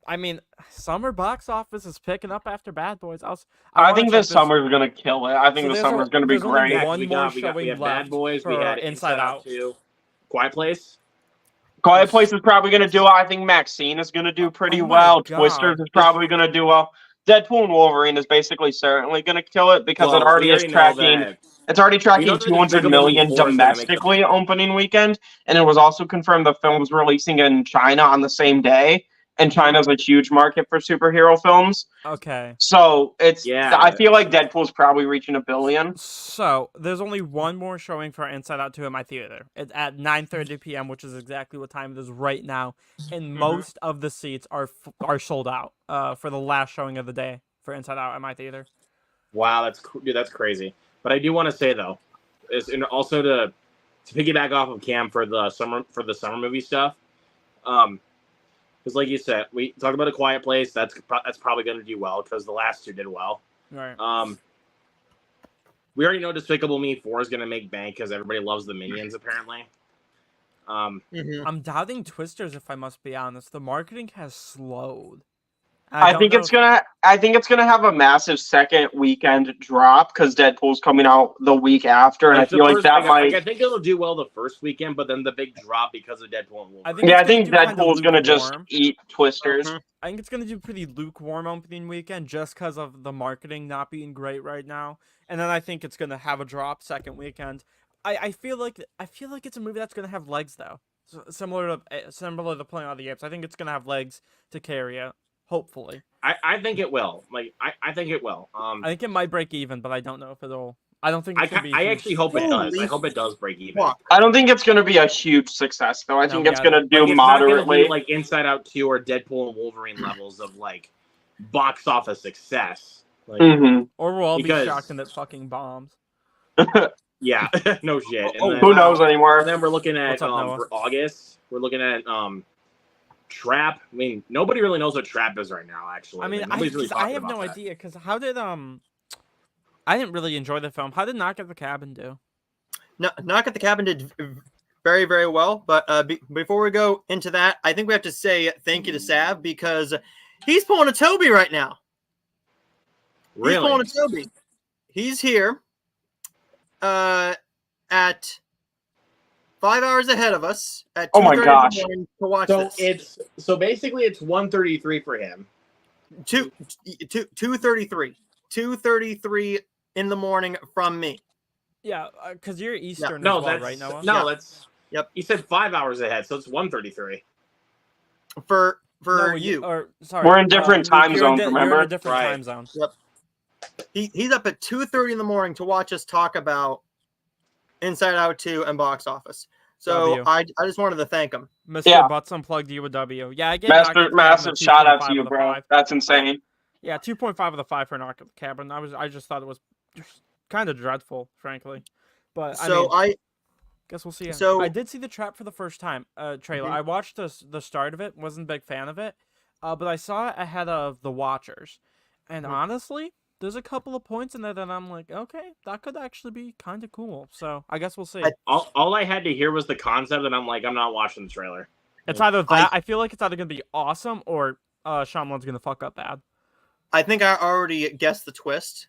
I mean, summer box office is picking up after Bad Boys. I I wanna think check this summer's gonna kill it. I think So the summer's gonna be there's only great. Yeah, 'cause one more we showing had left Bad Boys, we for had Inside Out. 2, Quiet Place. Quiet Place is probably gonna do well. I think Maxine is gonna do pretty oh my well. God. Twisters is probably gonna do well. Deadpool and Wolverine is basically certainly gonna kill it because Well, it already we is know tracking. that. It's already We tracking know that 200 Despicable Me million 4 is gonna make the- domestically opening weekend, and it was also confirmed the film's releasing in China on the same day. And China's a huge market for superhero films, Okay. so it's. Yeah. I feel like Deadpool's probably reaching $1 billion. So there's only one more showing for Inside Out 2 in my theater. It's at 9:30 p.m., which is exactly what time it is right now, and most of the seats are sold out. For the last showing of the day for Inside Out at my theater. Wow, that's crazy. But I do want to say though, and also to piggyback off of Cam for the summer movie stuff, because like you said, we talked about A Quiet Place. That's probably going to do well because the last two did well. Right. We already know Despicable Me 4 is going to make bank because everybody loves the Minions apparently. Mhm. I'm doubting Twisters, if I must be honest. The marketing has slowed. I don't think know it's gonna have a massive second weekend drop because Deadpool's coming out the week after, and I Like, the feel like first- that might. I think it'll do well the first weekend, but then the big drop because of Deadpool and Wolverine. I think Yeah, I it's gonna think do kinda Deadpool's gonna just lukewarm. eat Twisters. Mhm. I think it's gonna do pretty lukewarm opening weekend just because of the marketing not being great right now, and then I think it's gonna have a drop second weekend. I feel like it's a movie that's gonna have legs though, similar to Planet of the Apes. I think it's gonna have legs to carry it. Hopefully, I think it will. Like I think it will. I think it might break even, but I don't know if it'll. I don't think I it's gonna be. a I huge actually hope it success. does. I hope it does break even. Fuck. I don't think it's gonna be a huge success though. I No, think me it's either. gonna do Like, it's not gonna moderately. be like Inside Out 2 or Deadpool and Wolverine levels of like box office success. Like, Mhm. Or we'll all Because- be shocked and it fucking bombs. yeah, no shit. And Oh, then, Who knows anymore? and then we're looking at What's up, Noah? for August. We're looking at Trap. I mean, nobody really knows what Trap is right now. Actually, I mean, Like, nobody's really I talking have about no that. idea because how did I didn't really enjoy the film. How did Knock at the Cabin do? No, Knock at the Cabin did very, very well. But before we go into that, I think we have to say thank you to Sav because he's pulling a Toby right now. He's Really? pulling a Toby. He's here at 5 hours ahead of us at Oh my 2:30 in the gosh. morning to watch So this. basically it's 1:33 for him. 2:33. 2:33 in the morning from me. Yeah, because you're Eastern No, as well, that's right, Noah? no, Yeah. that's Yep. You said 5 hours ahead, so it's 1:33. For No, you. Or sorry, We're in different time you're zones, You're in remember? a different Right. time zone. He's up at 2:30 in the morning to watch us talk about Inside Out 2 and box office. So W. I just wanted to thank him. Mr. Yeah. Butts Unplugged you with W. Yeah, I get Knock at the Cabin Massive a shout out 2.5 to you, of the bro. 5. That's insane. Yeah, 2.5 of the 5 for Knock at the Cabin. I just thought it was just kind of dreadful, frankly. But So I mean, guess we'll see. so- I did see the Trap for the first time trailer. Mhm. I watched the start of it. Wasn't a big fan of it, but I saw it ahead of The Watchers, and Mhm. honestly, there's a couple of points in there that I'm like, okay, that could actually be kind of cool. So I guess we'll see. All I had to hear was the concept, and I'm like, I'm not watching the trailer. It's either that I feel like it's either gonna be awesome or Shyamalan's gonna fuck up bad. I think I already guessed the twist,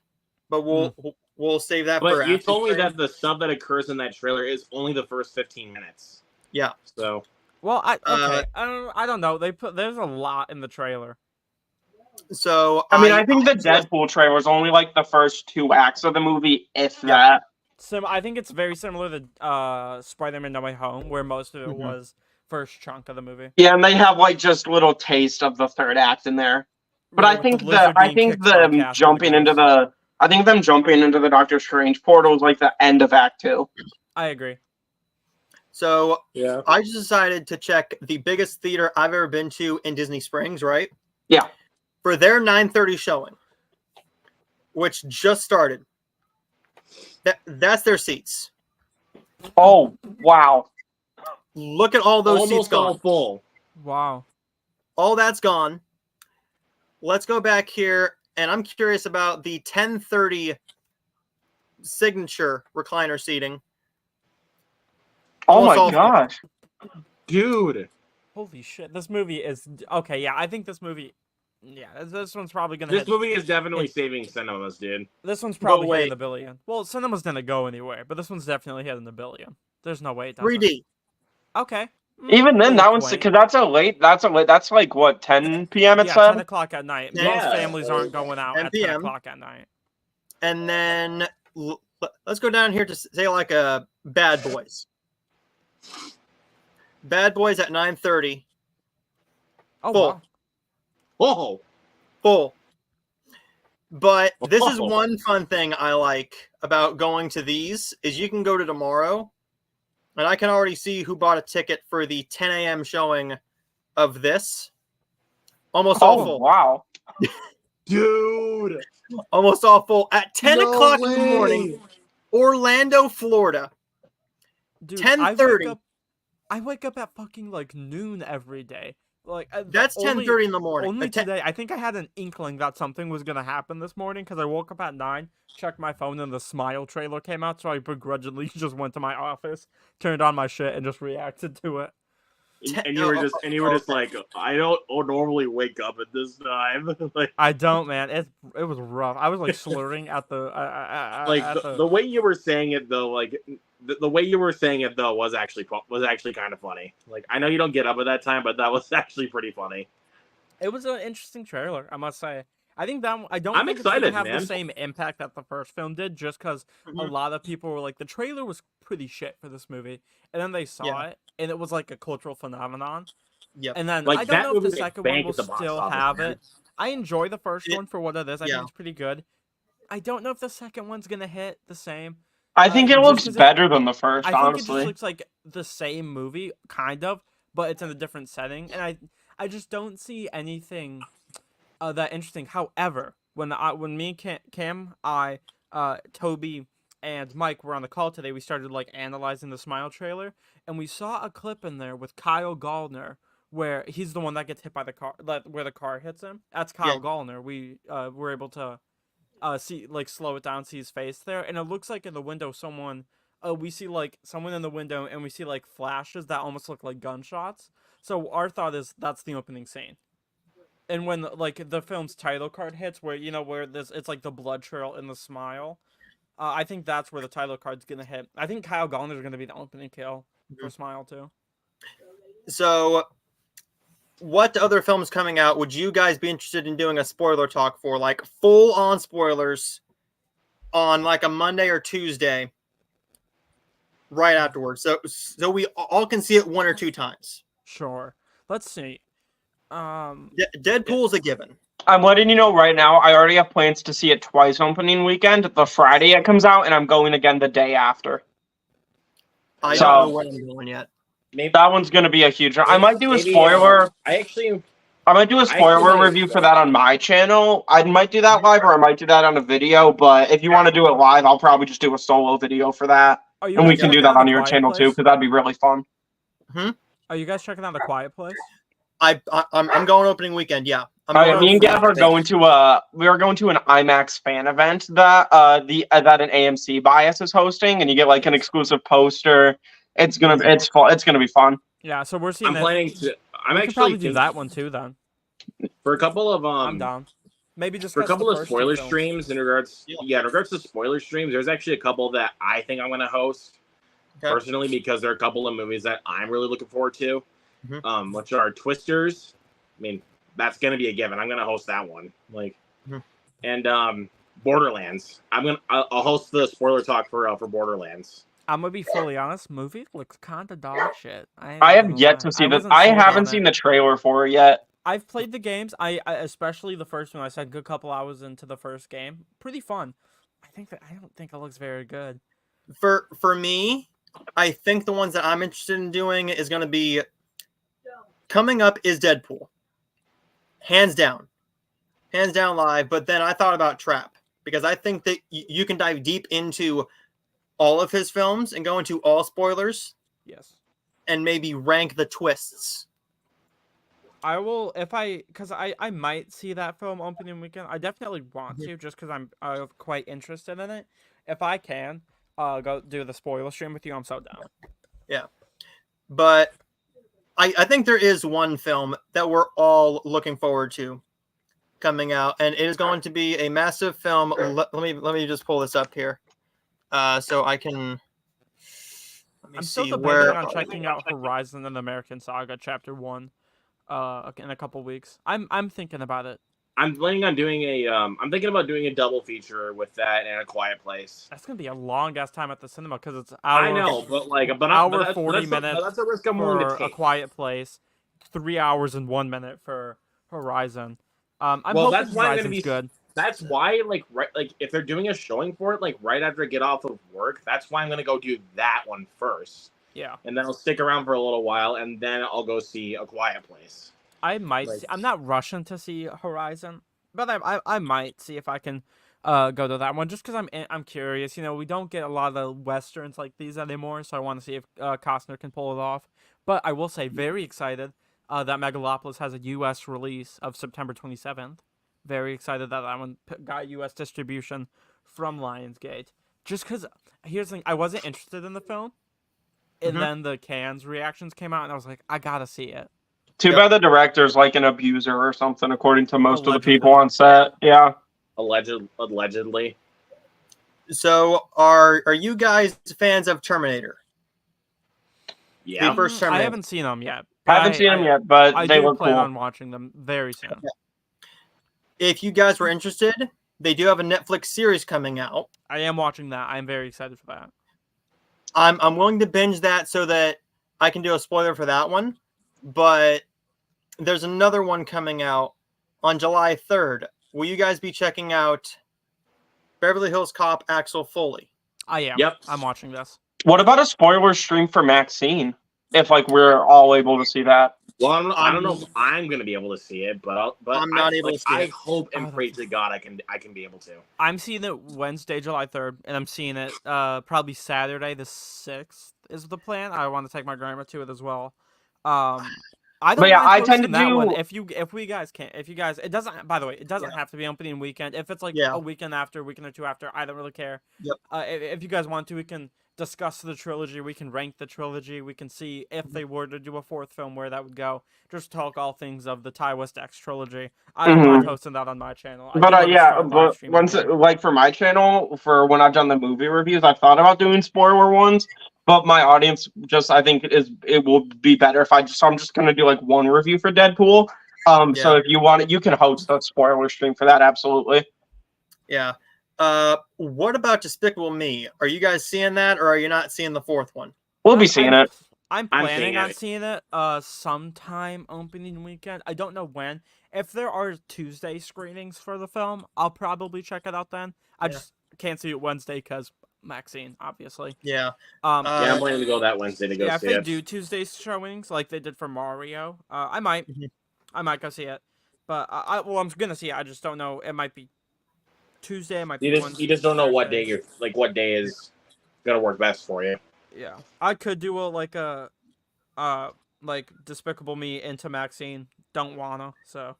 but we'll save that for But you after told me stream. that the stuff that occurs in that trailer is only the first 15 minutes. Yeah. So Well, Uh, I don't know. There's a lot in the trailer. So I mean, I think the Deadpool trailer was only like the first 2 acts of the movie, if that. I think it's very similar to Spider-Man: No Way Home, where most of it Mhm. was first chunk of the movie. Yeah, and they have like just little taste of the third act in there. But I With think lizard I being think kicked by a them cat jumping through into the them jumping into the Doctor Strange portal is like the end of Act 2. I agree. So yeah, I just decided to check the biggest theater I've ever been to in Disney Springs, right? Yeah. For their 9:30 showing, which just started. That's their seats. Oh wow! Look at all those seats almost all gone. full. Wow. All that's gone. Let's go back here, and I'm curious about the 10:30 signature recliner seating. Oh Almost my all full. gosh. Dude. Holy shit, this movie is okay. Yeah, I think this movie. Yeah, this one's probably gonna. This hit, movie is definitely it- saving cinemas, dude. This one's probably wait. hitting the billion. Well, cinemas didn't go anywhere, but this one's definitely hitting the billion. There's no way it doesn't. 3D. Okay. Even then, that one's quaint. because that's like what 10 p.m. It Yeah, said. 10 o'clock at night. Yeah. Most families aren't going out 10 at 10 p.m. o'clock at night. And then let's go down here to say like a Bad Boys. Bad Boys at 9:30. Oh, Full. wow. Whoa. Full. But this is Whoa. one fun thing I like about going to these is you can go to tomorrow, and I can already see who bought a ticket for the 10 a.m. showing of this. Almost all Oh full. wow. Dude. Almost all full at 10 No o'clock in the way. morning, Orlando, Florida. Dude, 10:30. I wake up at fucking like noon every day. Like That's 10:30 in the morning. Only At 10 today, I think I had an inkling that something was gonna happen this morning because I woke up at 9, checked my phone, and the Smile trailer came out. So I begrudgingly just went to my office, turned on my shit, and just reacted to it. And you were just like, I don't normally wake up at this time. Like, I don't, man. It was rough. I was like slurring at the like at the way you were saying it though, like the way you were saying it though was actually kind of funny. Like, I know you don't get up at that time, but that was actually pretty funny. It was an interesting trailer, I must say. I think that I don't I'm think it's gonna excited, have man. the same impact that the first film did, just because a Mhm. lot of people were like, the trailer was pretty shit for this movie, and then they saw it, and it was like a cultural phenomenon. Yep. And then Like, I that don't know if the movie second one banged will at the box still office, have man. it. I enjoy the first It- one for what it is. I yeah. think it's pretty good. I don't know if the second one's gonna hit the same. I think it just looks 'cause better than the first, I think it honestly. just looks like the same movie, kind of, but it's in a different setting, and I just don't see anything that interesting. However, when me, Cam, Toby, and Mike were on the call today, we started like analyzing the Smile trailer, and we saw a clip in there with Kyle Gallner where he's the one that gets hit by the car, where the car hits him. That's Kyle Yeah. Gallner. We were able to see, like, slow it down, see his face there, and it looks like in the window someone we see like someone in the window, and we see like flashes that almost look like gunshots. So our thought is that's the opening scene. And when like the film's title card hits, where where it's like the blood trail in the Smile, I think that's where the title card's gonna hit. I think Kyle Gallner's gonna be the opening kill for Smile too. So, what other films coming out would you guys be interested in doing a spoiler talk for? Like full on spoilers on like a Monday or Tuesday right afterwards. So we all can see it one or two times. Sure. Let's see. Deadpool's a given. I'm letting you know right now, I already have plans to see it twice opening weekend. The Friday it comes out, and I'm going again the day after. I So- don't know where I'm going yet. Maybe That one's going to be a huge one. I might do a maybe, spoiler. I might do a I spoiler actually- review for that on my channel. I might do that live, or I might do that on a video. But if you want to do it live, I'll probably just do a solo video for that, Are you and we guys can do checking that out on The your Quiet channel too, Place? because that'd be really fun. Are you guys checking out The Quiet Place? I'm going opening weekend. Yeah. I'm Oh, going yeah, me and opening Gav are weekend. going to we are going to an IMAX fan event that that an AMC Bias is hosting, and you get like an exclusive poster. It's gonna be fun. Yeah, so we're seeing I'm that. planning to. I'm We could probably actually do that one too then. for a couple of I'm down. Maybe just for a couple of spoiler streams in regards Yeah. in regards to spoiler streams. There's actually a couple that I think I'm going to host Okay. personally, because there are a couple of movies that I'm really looking forward to. Mhm. Which are Twisters. I mean, that's going to be a given. I'm going to host that one. Like, Mhm. and Borderlands. I'll host the spoiler talk for Borderlands. I'm gonna be fully honest. Movie looks kind of dog shit. I have yet to see that. wasn't I sold haven't on seen it. the trailer for it yet. I've played the games. I especially the first one. I spent a good couple hours into the first game. Pretty fun. I don't think it looks very good. For me, I think the ones that I'm interested in doing is going to be coming up is Deadpool, hands down live. But then I thought about Trap because I think that you can dive deep into all of his films and go into all spoilers Yes. and maybe rank the twists. I will because I might see that film opening weekend. I definitely want to just because I'm quite interested in it. If I can go do the spoiler stream with you, I'm so down. But I think there is one film that we're all looking forward to coming out, and it is going to be a massive film. Let me just pull this up here, so I can. Let me I'm still see debating where. on checking out Horizon and American Saga Chapter 1 in a couple weeks. I'm thinking about it. I'm planning on doing a. I'm thinking about doing a double feature with that and A Quiet Place. That's gonna be a long ass time at the cinema because it's I know, but hour 40 minutes that's a risk I'm willing for to A take. Quiet Place, 3 hours and 1 minute for Horizon. I'm Well, hoping that's why I'm gonna Horizon's be good. That's why, like if they're doing a showing for it, like right after I get off of work, that's why I'm gonna go do that one first, Yeah, and then I'll stick around for a little while, and then I'll go see A Quiet Place. I might. Like- I'm not rushing to see Horizon, but I might see if I can go to that one just because I'm curious. You know, we don't get a lot of westerns like these anymore, so I want to see if Costner can pull it off. But I will say, very excited that Megalopolis has a U.S. release of September 27th. Very excited that one got U.S. distribution from Lionsgate. Just because, here's the thing, I wasn't interested in the film, and then the Cannes reactions came out, and I was like, I gotta see it. Too bad the director's like an abuser or something, according to most of the Allegedly. people on set. Yeah. Allegedly. So are you guys fans of Terminator? Yeah. The first I Terminator. haven't seen them yet. Haven't seen them yet, but I they do look plan cool. on watching them very soon. If you guys were interested, they do have a Netflix series coming out. I am watching that. I am very excited for that. I'm willing to binge that so that I can do a spoiler for that one. But there's another one coming out on July 3rd. Will you guys be checking out Beverly Hills Cop Axel Foley? I am. Yep. I'm watching this. What about a spoiler stream for Maxine? If like we're all able to see that. Well, I don't know if I'm gonna be able to see it, but I'm not able to see I it. hope and Oh, pray to God I can be able to. I'm seeing it Wednesday, July 3rd, and I'm seeing it probably Saturday the 6th is the plan. I want to take my grandma to it as well. I don't But yeah, mind I tend hosting to that do- one. If you guys can't, if you guys, it doesn't. By the way, it doesn't Yeah. have to be opening weekend. If it's like Yeah. a weekend after, a weekend or two after, I don't really care. Yep. If you guys want to, we can discuss the trilogy. We can rank the trilogy. We can see if they were to do a fourth film where that would go. Just talk all things of the Ty West X trilogy. I don't mind hosting that on my channel. I do But wanna yeah, start live but streaming once again. like for my channel, for when I've done the movie reviews, I've thought about doing spoiler ones. But my audience just I think it will be better if I'm just gonna do like one review for Deadpool. So if you want it, you can host a spoiler stream for that. Absolutely. Yeah. What about Despicable Me? Are you guys seeing that, or are you not seeing the fourth one? We'll be seeing it. I'm I'm planning seeing on it. seeing it sometime opening weekend. I don't know when. If there are Tuesday screenings for the film, I'll probably check it out then. I Yeah. just can't see it Wednesday because Maxine, obviously. Yeah. Um, Yeah, I'm planning to go that Wednesday to go yeah, if see they it. do Tuesday showings like they did for Mario, I might. Mhm. I might go see it. But I'm gonna see it. I just don't know. It might be Tuesday. It might be Wednesday. You just don't know what day Thursday. what day is gonna work best for you. Yeah, I could do a like Despicable Me into Maxine. Don't wanna. So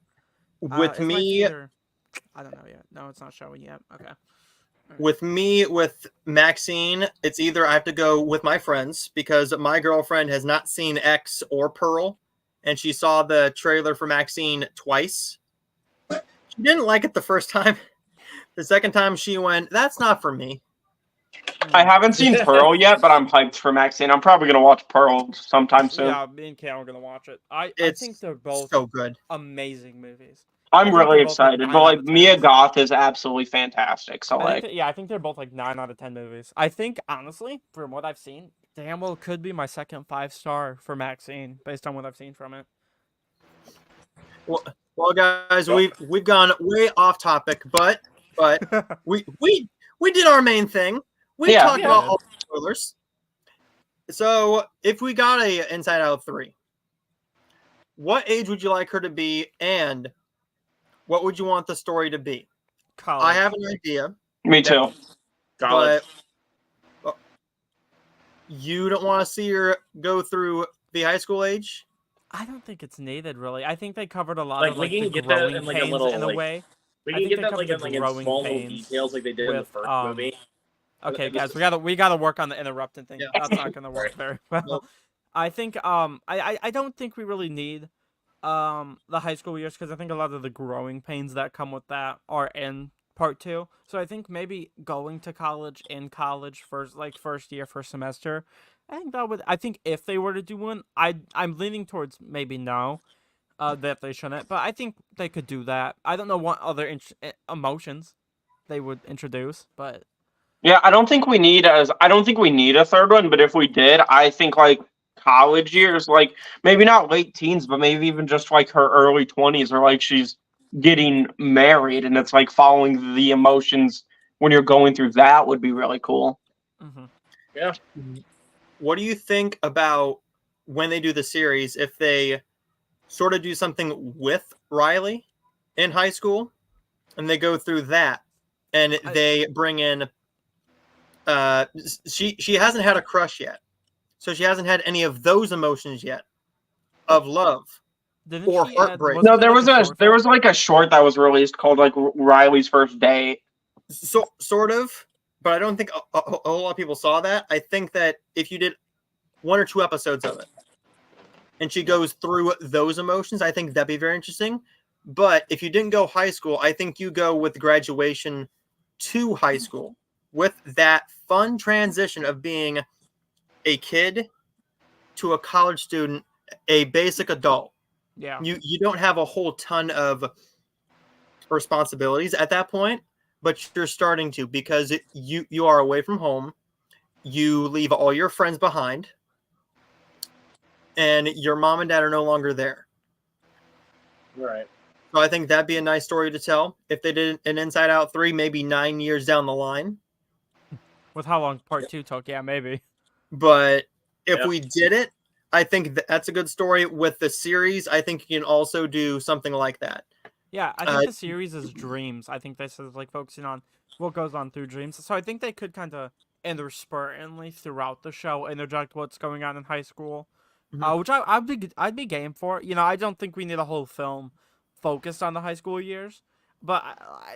With it's like me, either- I don't know yet. No, it's not showing yet. Okay. with Maxine, it's either I have to go with my friends because my girlfriend has not seen X or Pearl, and she saw the trailer for Maxine twice. She didn't like it the first time. The second time she went, "That's not for me." I haven't seen Pearl yet, but I'm hyped for Maxine. I'm probably gonna watch Pearl sometime soon. Yeah, me and Kale are gonna watch it. I It's think they're both so good. amazing movies. I I'm think really they're both, like, excited, 9 but out like of Mia 10. Goth is absolutely fantastic. So like, I think they're both like 9 out of 10 movies. I think honestly, from what I've seen, damn well could be my second 5-star for Maxine based on what I've seen from it. Well, guys, we've gone way off topic, but we did our main thing. We Yeah. talked Yeah. about all the spoilers. So, if we got a Inside Out 3, what age would you like her to be, and what would you want the story to be? College. I have an idea, me too. College. but you don't want to see her go through the high school age. I don't think it's needed really. I think they covered a lot Like, of we like can the get that growing in, like, a pains little, in a like, way. We I can think get they that covered like the in growing small little pains details like they did in the with, first movie. Okay, This guys, is- we gotta work on the interrupting thing. Yeah. That's not gonna work very well. Nope. I think I don't think we really need the high school years because I think a lot of the growing pains that come with that are in part 2. So I think maybe going to college in college first year, first semester. I think if they were to do one, I'm leaning towards maybe no, that they shouldn't, but I think they could do that. I don't know what other emotions they would introduce, but Yeah, I don't think we need a third one, but if we did, I think like college years, like maybe not late teens, but maybe even just like her early 20s, or like she's getting married and it's like following the emotions when you're going through that would be really cool. mhm. Yeah. What do you think about when they do the series, if they sort of do something with Riley in high school and they go through that and they bring in she hasn't had a crush yet. So she hasn't had any of those emotions yet of love. Didn't Or she add- heartbreak. wasn't No, there was like short like a short that was released called like Riley's First Date. So sort of, but I don't think a whole lot of people saw that. I think that if you did 1 or 2 episodes of it and she goes through those emotions, I think that'd be very interesting. But if you didn't go high school, I think you go with graduation to high school with that fun transition of being a kid to a college student, a basic adult. Yeah. You don't have a whole ton of responsibilities at that point, but you're starting to, because you are away from home. You leave all your friends behind, and your mom and dad are no longer there. Right. So I think that'd be a nice story to tell if they did an Inside Out 3, maybe 9 years down the line. With how long part 2 took, yeah, maybe. But if Yeah. we did it, I think that's a good story. With the series, I think you can also do something like that. Yeah, I think the series is dreams. I think this is like focusing on what goes on through dreams. So I think they could kind of interspersely throughout the show interject what's going on in high school, Mhm. which I'd be game for. You know, I don't think we need a whole film focused on the high school years, but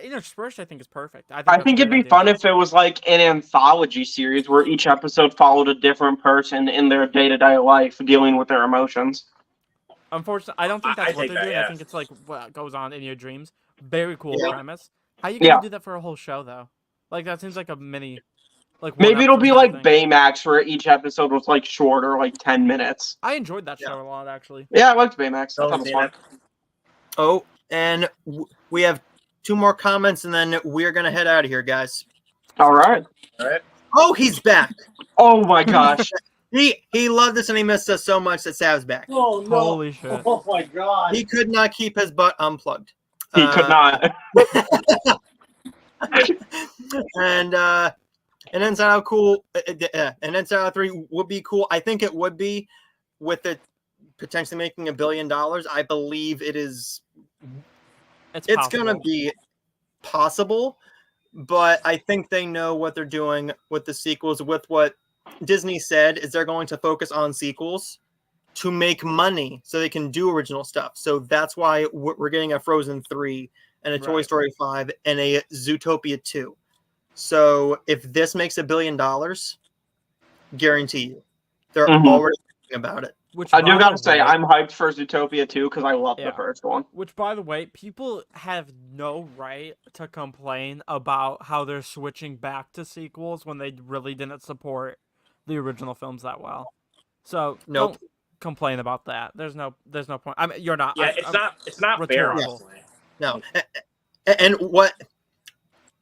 interspersed I think is perfect. I that's a think it'd great be idea. fun if it was like an anthology series where each episode followed a different person in their day-to-day life dealing with their emotions. Unfortunately, I don't think I that's what think they're that, doing. yeah. I think it's like what goes on in your dreams. Very cool Yeah. premise. How you gonna Yeah. do that for a whole show though? Like that seems like a mini, like one Maybe it'll episode be kind like of thing. Baymax where each episode was like shorter, like 10 minutes. I enjoyed that Yeah. show a lot actually. Yeah, I liked Baymax. I No, thought it was seen fun. it. Oh, and we have 2 more comments, and then we're gonna head out of here, guys. All right. All right. Oh, he's back. Oh my gosh. He loved us and he missed us so much that Sav's back. Oh Holy shit. Oh my god. He could not keep his butt unplugged. He could not. And an Inside Out cool, an Inside Out 3 would be cool. I think it would be, with it potentially making $1 billion. I believe it's It's gonna be possible, but I think they know what they're doing with the sequels. With what Disney said is they're going to focus on sequels to make money so they can do original stuff. So that's why we're getting a Frozen 3 and a Toy Right. Story 5 and a Zootopia 2. So if this makes $1 billion, guarantee you, they're Mhm. already thinking about it. Which I do by gotta the say, way- I'm hyped for Zootopia too because I love Yeah. the first one. Which, by the way, people have no right to complain about how they're switching back to sequels when they really didn't support the original films that well. So Nope. don't complain about that. There's no point. I mean, you're not. Yeah, I'm- it's not fair. rhetorical. Honestly. No. And what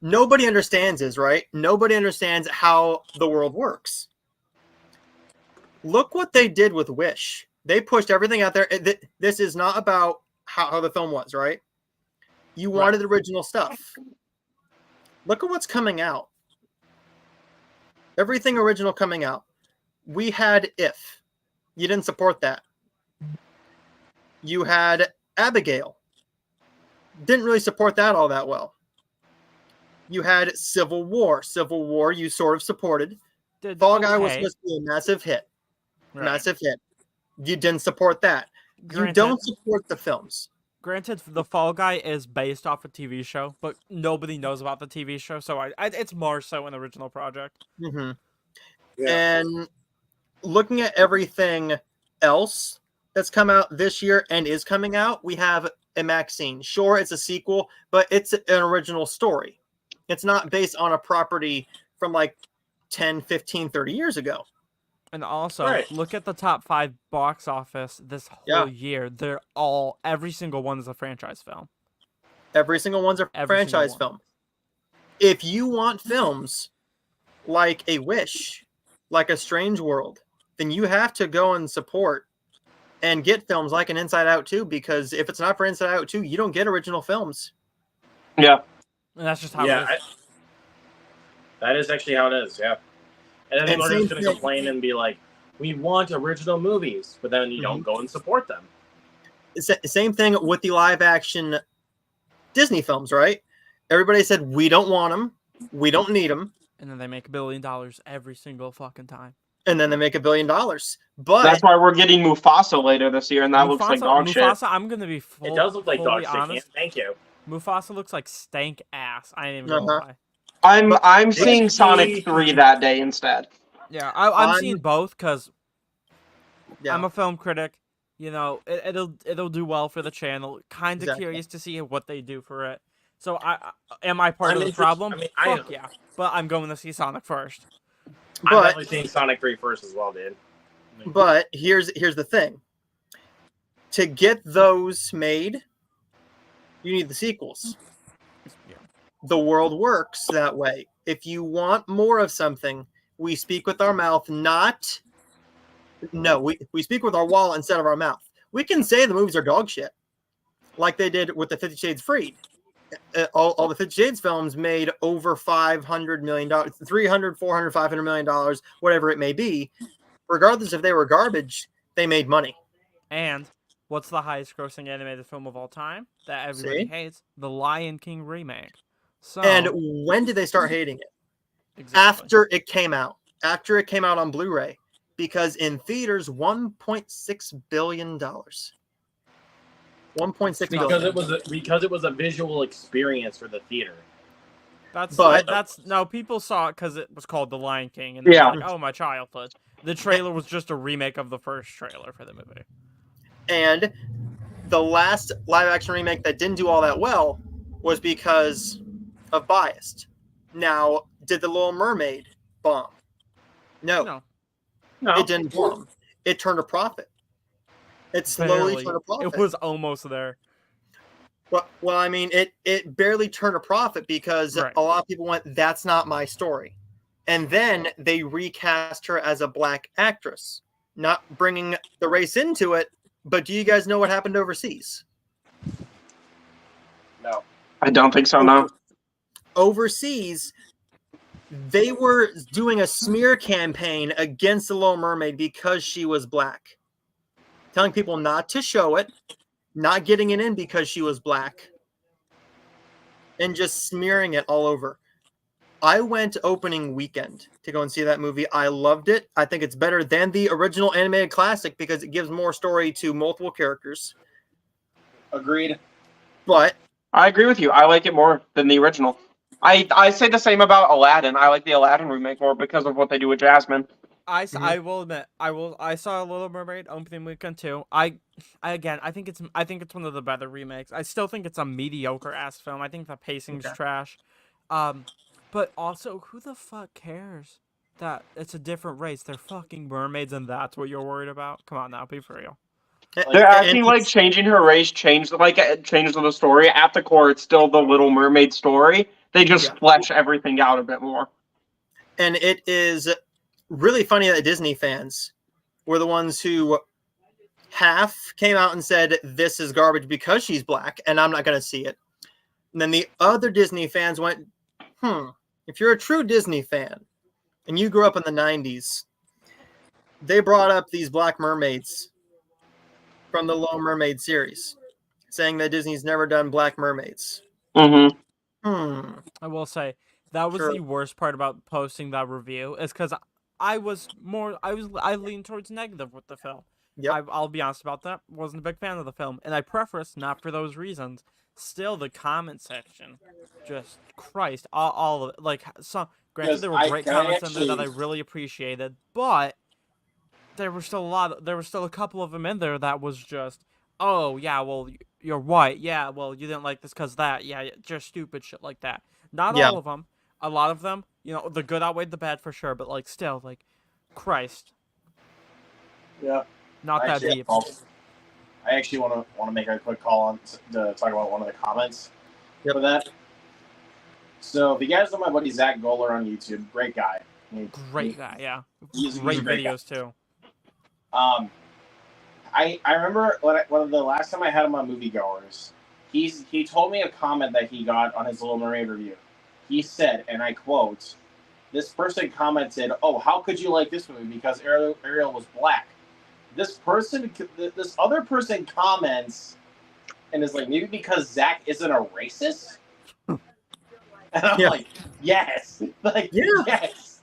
nobody understands is, right? Nobody understands how the world works. Look what they did with Wish. They pushed everything out there. This is not about how the film was, right? You Right. wanted original stuff. Look at what's coming out. Everything original coming out. We had If. You didn't support that. You had Abigail. Didn't really support that all that well. You had Civil War. Civil War you sort of supported. Did Fall Guy was okay. supposed to be a massive hit. Right. Massive hit. You didn't support that. You Granted- don't support the films. Granted, the Fall Guy is based off a TV show, but nobody knows about the TV show, so it's more so an original project. hmm Yeah. And looking at everything else that's come out this year and is coming out, we have a Maxine. Sure, it's a sequel, but it's an original story. It's not based on a property from like 10, 15, 30 years ago. And also, Right. look at the top 5 box office this whole year. They're all, every single one is a franchise film. Every single one's a Every single franchise one. film. If you want films like A Wish, like A Strange World, then you have to go and support and get films like an Inside Out 2, because if it's not for Inside Out 2, you don't get original films. Yeah. And that's just how Yeah, it is. that is actually how it is. Yeah. And then And people are just same going to thing- complain and be like, "We want original movies," but then you don't go and support them. Same thing with the live action Disney films, right? Everybody said, we don't want them, we don't need them, And then they make $1 billion every single fucking time. and then they make $1 billion. But That's why we're getting Mufasa later this year, and that looks like dog shit. Mufasa, I'm gonna be full, It does look like dog fully shit. honest. Thank you. Mufasa looks like stank ass. I ain't even gonna Uh-huh. lie. I'm seeing Disney- Sonic 3 that day instead. Yeah, I'm I'm- seeing both because yeah, I'm a film critic. You know, it'll do well for the channel. Kind of Exactly. curious to see what they do for it. So am I part I'm of the interested- problem? I mean, Fuck yeah. But I'm going to see Sonic first. I'm but definitely seeing Sonic 3 first as well, dude. but here's the thing. To get those made, you need the sequels. Yeah. The world works that way. If you want more of something, we speak with our mouth, we speak with our wallet instead of our mouth. We can say the movies are dog shit, like they did with the 50 Shades Freed. All the 50 Shades films made over $500 million, $300, $400, $500 million, whatever it may be. Regardless if they were garbage, they made money. And what's the highest grossing animated film of all time that everybody See? hates? The Lion King remake. So And when did they start hating it? exactly. After it came out. After it came out on Blu-ray. Because in theaters, $1.6 billion. 1.6 billion. Because it was a visual experience for the theater. That's no, people saw it because it was called The Lion King, and Yeah. they're like, oh, my childhood. The trailer was just a remake of the first trailer for the movie. And the last live action remake that didn't do all that well was because of bias. Now, did The Little Mermaid bomb? No, No. it didn't bomb. It turned a profit. It slowly Barely. turned a profit. It was almost there. Well, I mean, it barely turned a profit because Right. a lot of people went, that's not my story. And then they recast her as a black actress, not bringing the race into it. But do you guys know what happened overseas? No. I don't think so, no. Overseas, they were doing a smear campaign against The Little Mermaid because she was black. Telling people not to show it, not getting it in because she was black, and just smearing it all over. I went opening weekend to go and see that movie. I loved it. I think it's better than the original animated classic because it gives more story to multiple characters. Agreed. But I agree with you. I like it more than the original. I say the same about Aladdin. I like the Aladdin remake more because of what they do with Jasmine. I will admit, I saw Little Mermaid opening weekend too. I think it's one of the better remakes. I still think it's a mediocre ass film. I think the pacing's Okay. trash. But also, who the fuck cares that it's a different race? They're fucking mermaids, and that's what you're worried about. Come on now, be for real. They're acting and like changing her race changes the story. At the core, it's still the Little Mermaid story. They just Yeah. flesh everything out a bit more. And it is really funny that Disney fans were the ones who half came out and said, this is garbage because she's black, and I'm not going to see it. And then the other Disney fans went, if you're a true Disney fan and you grew up in the 90s, they brought up these black mermaids from the Little Mermaid series, saying that Disney's never done black mermaids. Mm-hmm. I will say that was Sure. the worst part about posting that review is because I leaned towards negative with the film. Yep. I'll be honest about that. Wasn't a big fan of the film, and I preface not for those reasons. Still, the comment section, just Christ, all of it. Like some, granted, Yes, there were great can I comments in there that I actually- really appreciated, but there were still a lot. There were still a couple of them in there that was just, oh yeah, well you're white, yeah, well you didn't like this because that, yeah, just stupid shit like that. Not Yeah. all of them. A lot of them, the good outweighed the bad for sure, but like still, like, Christ, Yeah. not I that actually- deep. I actually want to make a quick call on to talk about one of the comments Yep. for that. So if you guys know my buddy Zach Goller on YouTube, great guy. Great guy, yeah. He's a Great great guy. videos too. I remember one of the last time I had him on Moviegoers, he told me a comment that he got on his Little Mermaid review. He said, and I quote, "This person commented, oh, how could you like this movie because Ariel was black?" This other person comments and is like, maybe because Zach isn't a racist? And I'm Yeah. like, yes. Like, Yeah. yes.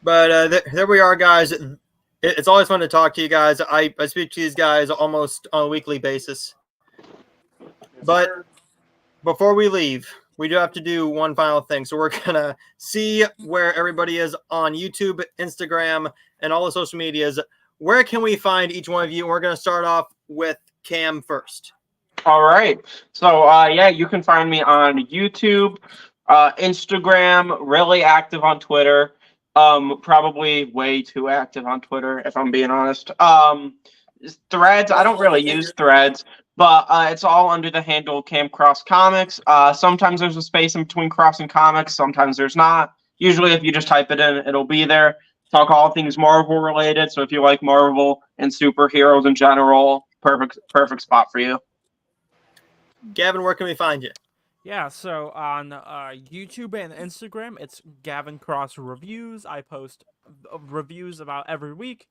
But there we are, guys. It's always fun to talk to you guys. I speak to these guys almost on a weekly basis. But before we leave, we do have to do one final thing. So we're going to see where everybody is on YouTube, Instagram, and all the social medias. Where can we find each one of you? We're going to start off with Cam first. All right. So, yeah, you can find me on YouTube, Instagram, really active on Twitter. Probably way too active on Twitter, if I'm being honest. Threads, I don't really use Threads, but it's all under the handle Cam Cross Comics. Sometimes there's a space in between Cross and Comics, sometimes there's not. Usually, if you just type it in, it'll be there. Talk all things Marvel related. So if you like Marvel and superheroes in general, perfect spot for you. Gavin, where can we find you? Yeah, so on YouTube and Instagram, it's Gavin Cross Reviews. I post reviews about every week.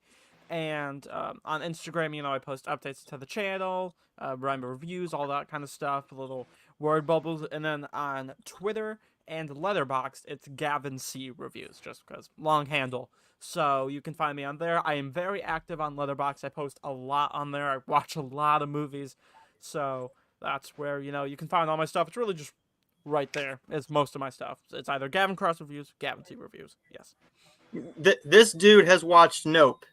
And on Instagram, I post updates to the channel, rhyme reviews, all that kind of stuff, little word bubbles. And then on Twitter and Letterboxd, it's Gavin C Reviews, just because long handle. So you can find me on there. I am very active on Letterboxd. I post a lot on there. I watch a lot of movies. So that's where, you can find all my stuff. It's really just right there. It's most of my stuff. It's either Gavin Cross Reviews, Gavin C Reviews. Yes. This dude has watched Nope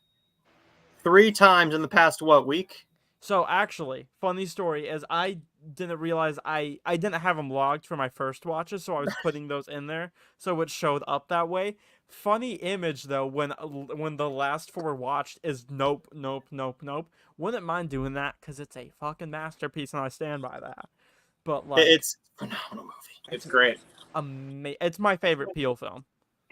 3 times in the past, week? So actually, funny story is I didn't realize I didn't have them logged for my first watches, so I was putting those in there, so it showed up that way. Funny image though, when the last 4 watched is Nope, Nope, Nope, Nope. Wouldn't mind doing that because it's a fucking masterpiece, and I stand by that. But like, It's a phenomenal movie. It's great. it's my favorite Peele film.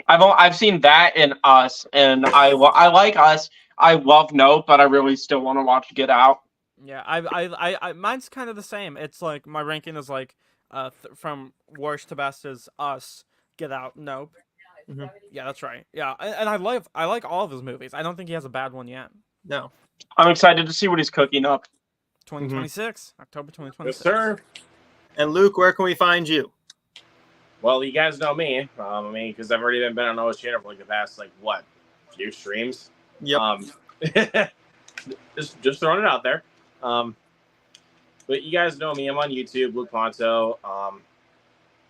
I've seen that in Us, and I like Us. I love Nope, but I really still want to watch Get Out. Yeah, I mine's kind of the same. It's like my ranking is like from worst to best is Us, Get Out, Nope. Mhm. Yeah, that's right. Yeah, and I like all of his movies. I don't think he has a bad one yet. No. I'm excited to see what he's cooking up. 2026, October Yes, 2026. sir. And Luke, where can we find you? Well, you guys know me. Because I've already been on Noah's channel for like the past few streams. Yep. Just throwing it out there. But you guys know me. I'm on YouTube, Luke Ponto.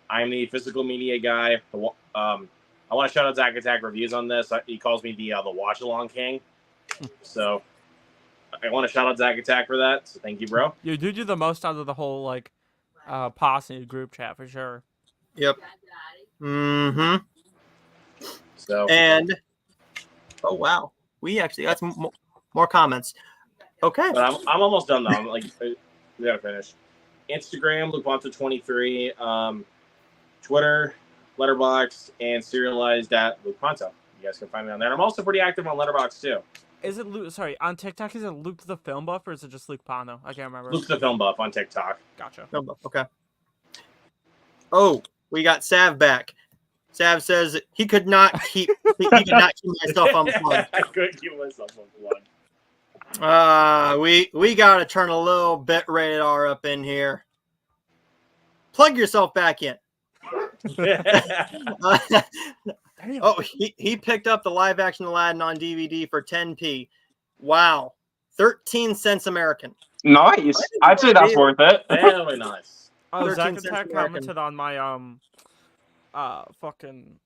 I'm the physical media guy. I want to shout out Zack Attack Reviews on this. He calls me the Watch Along King. So I want to shout out Zack Attack for that. So thank you, bro. You do the most out of the whole posse group chat for sure. Yep. Mm-hmm. So And oh wow, we actually got some more comments. Okay. but I'm almost done though. I'm like, we gotta finish. Instagram, LukePonto23. Twitter, Letterboxd, and serialized at Luke Ponto. You guys can find me on there. I'm also pretty active on Letterboxd too. Is it Luke? Sorry, on TikTok is it Luke the Film Buff or is it just Luke Pano? I can't remember. Luke the Film Buff on TikTok. Gotcha. No, okay. Oh, we got Sav back. Sav says he could not keep myself unplugged. I couldn't keep myself unplugged. We gotta turn a little bit rated R up in here. Plug yourself back in. Damn. Oh, he picked up the live action Aladdin on DVD for 10p. Wow. 13 cents American. Nice. I'd say that's worth it. Very nice. Oh, 13 Zack cents Attack American. commented on my fucking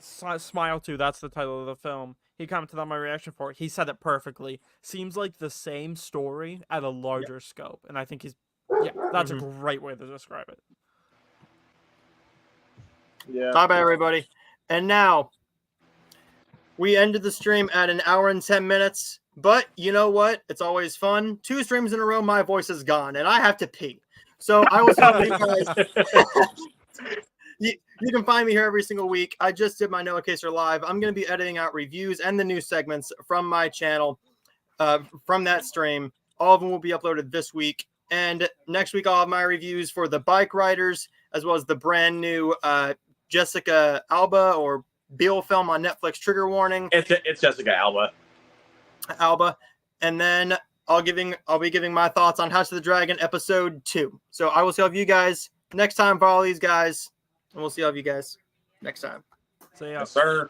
Smile 2, that's the title of the film. He commented on my reaction for it. He said it perfectly. Seems like the same story at a larger scope. And I think that's a great way to describe it. Yeah. Bye bye, everybody. And now, we ended the stream at 1 hour and 10 minutes. But you know what? It's always fun. 2 streams in a row, my voice is gone, and I have to pee. So I will tell you guys. You can find me here every single week. I just did my Noah Kaser Live. I'm going to be editing out reviews and the new segments from my channel from that stream. All of them will be uploaded this week. And next week, I'll have my reviews for the Bike Riders, as well as the brand new Jessica Alba or Biel film on Netflix, Trigger Warning. It's Jessica Alba. And then I'll be giving my thoughts on House of the Dragon episode 2. So I will see all of you guys next time for all these guys. And we'll see all of you guys next time. So yeah. Yes, sir.